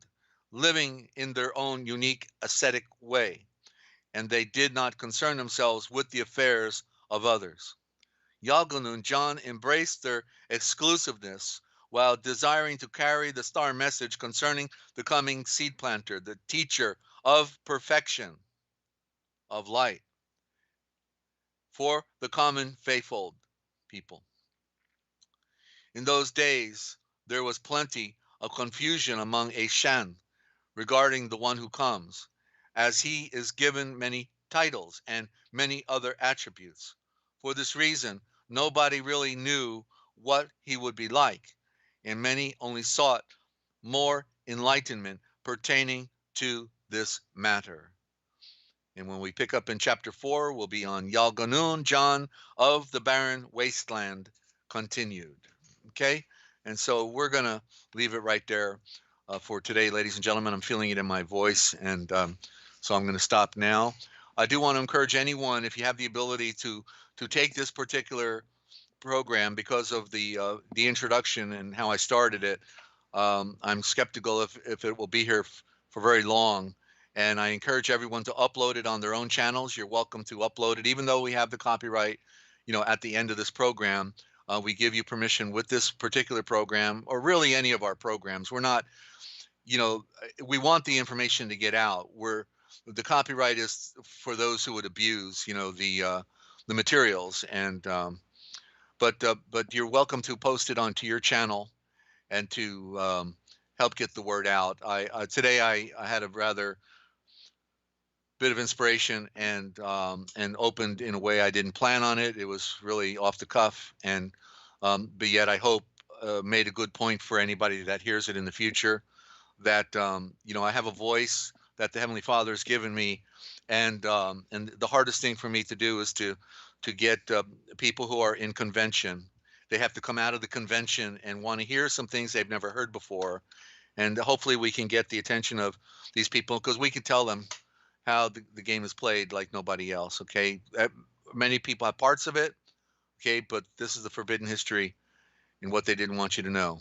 living in their own unique ascetic way, and they did not concern themselves with the affairs of others. Yalgun and John embraced their exclusiveness while desiring to carry the star message concerning the coming seed planter, the teacher of perfection, of light, for the common faithful people. In those days, there was plenty of confusion among Ashan regarding the one who comes, as he is given many titles and many other attributes. For this reason, nobody really knew what he would be like, and many only sought more enlightenment pertaining to this matter. And when we pick up in chapter 4, we'll be on Yalganun, John of the barren wasteland, continued. Okay? And so we're going to leave it right there for today, ladies and gentlemen. I'm feeling it in my voice, and so I'm going to stop now. I do want to encourage anyone, if you have the ability to take this particular program, because of the introduction and how I started it. I'm skeptical if it will be here for very long. And I encourage everyone to upload it on their own channels. You're welcome to upload it, even though we have the copyright, at the end of this program. We give you permission with this particular program, or really any of our programs. We're not, we want the information to get out. The copyright is for those who would abuse, the materials. And but you're welcome to post it onto your channel and to help get the word out. Today I had a rather bit of inspiration and opened in a way I didn't plan on it. It was really off the cuff, and but yet I hope made a good point for anybody that hears it in the future. That I have a voice that the Heavenly Father has given me, and the hardest thing for me to do is to get people who are in convention. They have to come out of the convention and want to hear some things they've never heard before, and hopefully we can get the attention of these people, because we can tell them how the game is played like nobody else. Okay, many people have parts of it. Okay, but this is the forbidden history and what they didn't want you to know.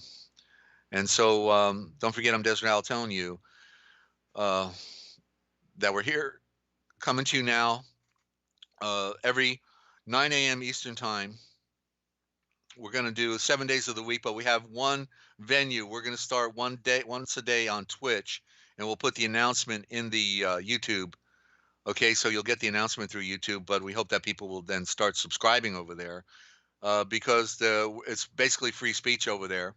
And so don't forget, I'm Desert Al telling you that we're here coming to you now every 9 a.m. Eastern time. We're going to do 7 days of the week, but we have one venue. We're going to start once a day on Twitch, and we'll put the announcement in the YouTube. Okay, so you'll get the announcement through YouTube, but we hope that people will then start subscribing over there because it's basically free speech over there.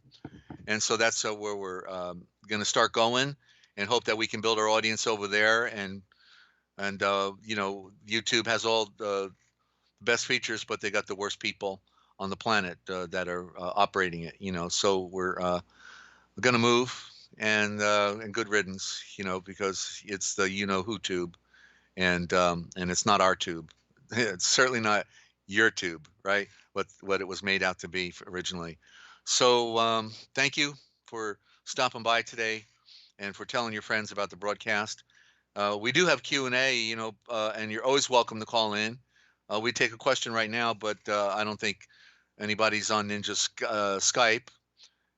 And so that's where we're going to start going, and hope that we can build our audience over there. And YouTube has all the best features, but they got the worst people on the planet that are operating it. So we're going to move, and good riddance. Because it's the who tube. And it's not our tube. It's certainly not your tube, right? What it was made out to be originally. So thank you for stopping by today, and for telling your friends about the broadcast. We do have Q&A, and you're always welcome to call in. We take a question right now, but I don't think anybody's on Ninja Skype.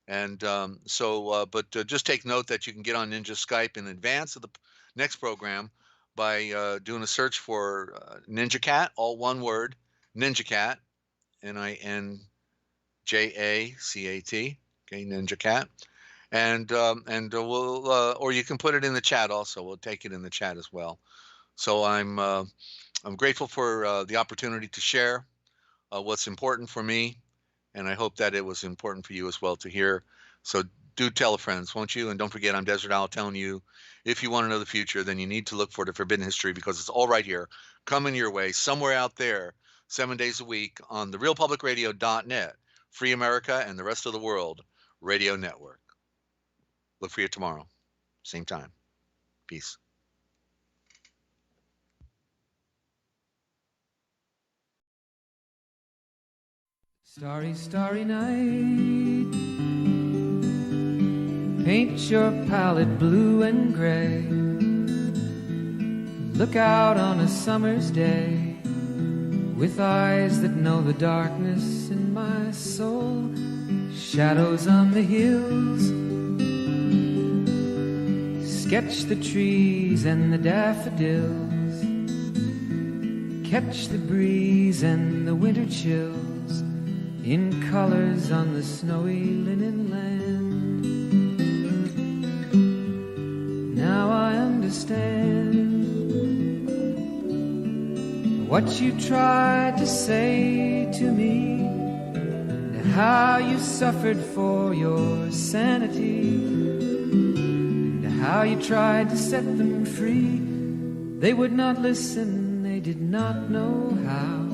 And but just take note that you can get on Ninja Skype in advance of the next program by doing a search for Ninja Cat, all one word, Ninja Cat, NINJACAT, okay, Ninja Cat, and we'll or you can put it in the chat also. We'll take it in the chat as well. So I'm grateful for the opportunity to share what's important for me, and I hope that it was important for you as well to hear. So do tell friends, won't you? And don't forget, I'm Desert Owl telling you, if you want to know the future, then you need to look for the forbidden history, because it's all right here, coming your way, somewhere out there, 7 days a week on therealpublicradio.net. Free America and the rest of the world Radio Network. Look for you tomorrow, same time. Peace. Starry, starry night, paint your palette blue and gray. Look out on a summer's day with eyes that know the darkness in my soul. Shadows on the hills, sketch the trees and the daffodils, catch the breeze and the winter chills in colors on the snowy linen land. Now I understand what you tried to say to me, and how you suffered for your sanity, and how you tried to set them free. They would not listen, they did not know how.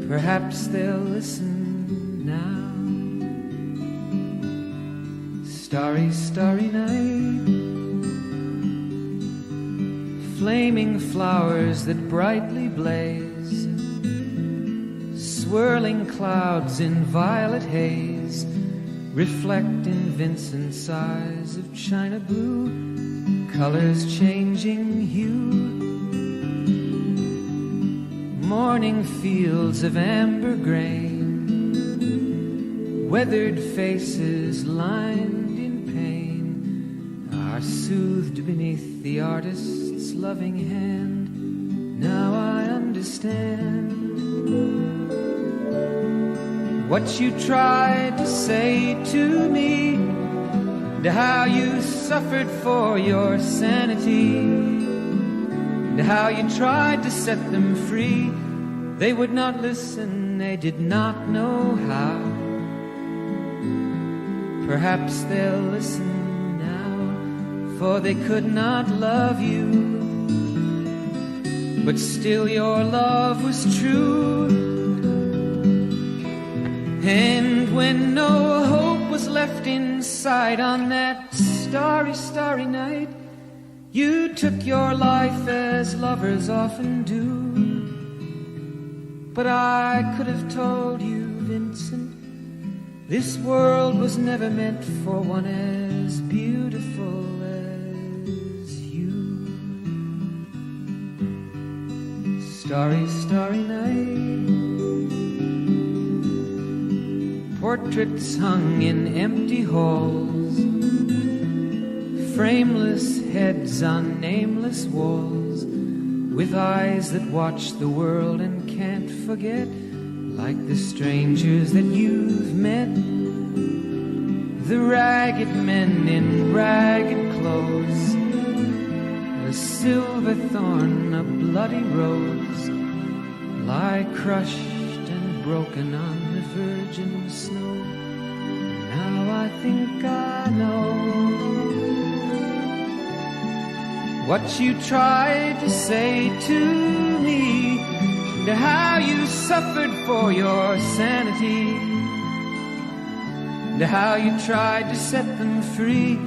Perhaps they'll listen now. Starry, starry night, flaming flowers that brightly blaze, swirling clouds in violet haze, reflect in Vincent's eyes of china blue, colors changing hue. Morning fields of amber grain, weathered faces lined in pain, are soothed beneath the artist's loving hand. Now I understand what you tried to say to me, and how you suffered for your sanity, and how you tried to set them free. They would not listen, they did not know how. Perhaps they'll listen now, for they could not love you, but still your love was true. And when no hope was left inside on that starry, starry night, you took your life as lovers often do. But I could have told you, Vincent, this world was never meant for one as beautiful as you. Starry, starry night, portraits hung in empty halls, frameless heads on nameless walls, with eyes that watch the world and can't forget, like the strangers that you've met, the ragged men in ragged clothes, a silver thorn, a bloody rose, lie crushed and broken on the virgin snow. Now I think I know what you tried to say to me, and how you suffered for your sanity, and how you tried to set them free.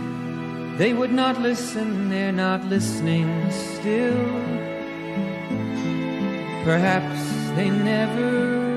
They would not listen, they're not listening still. Perhaps they never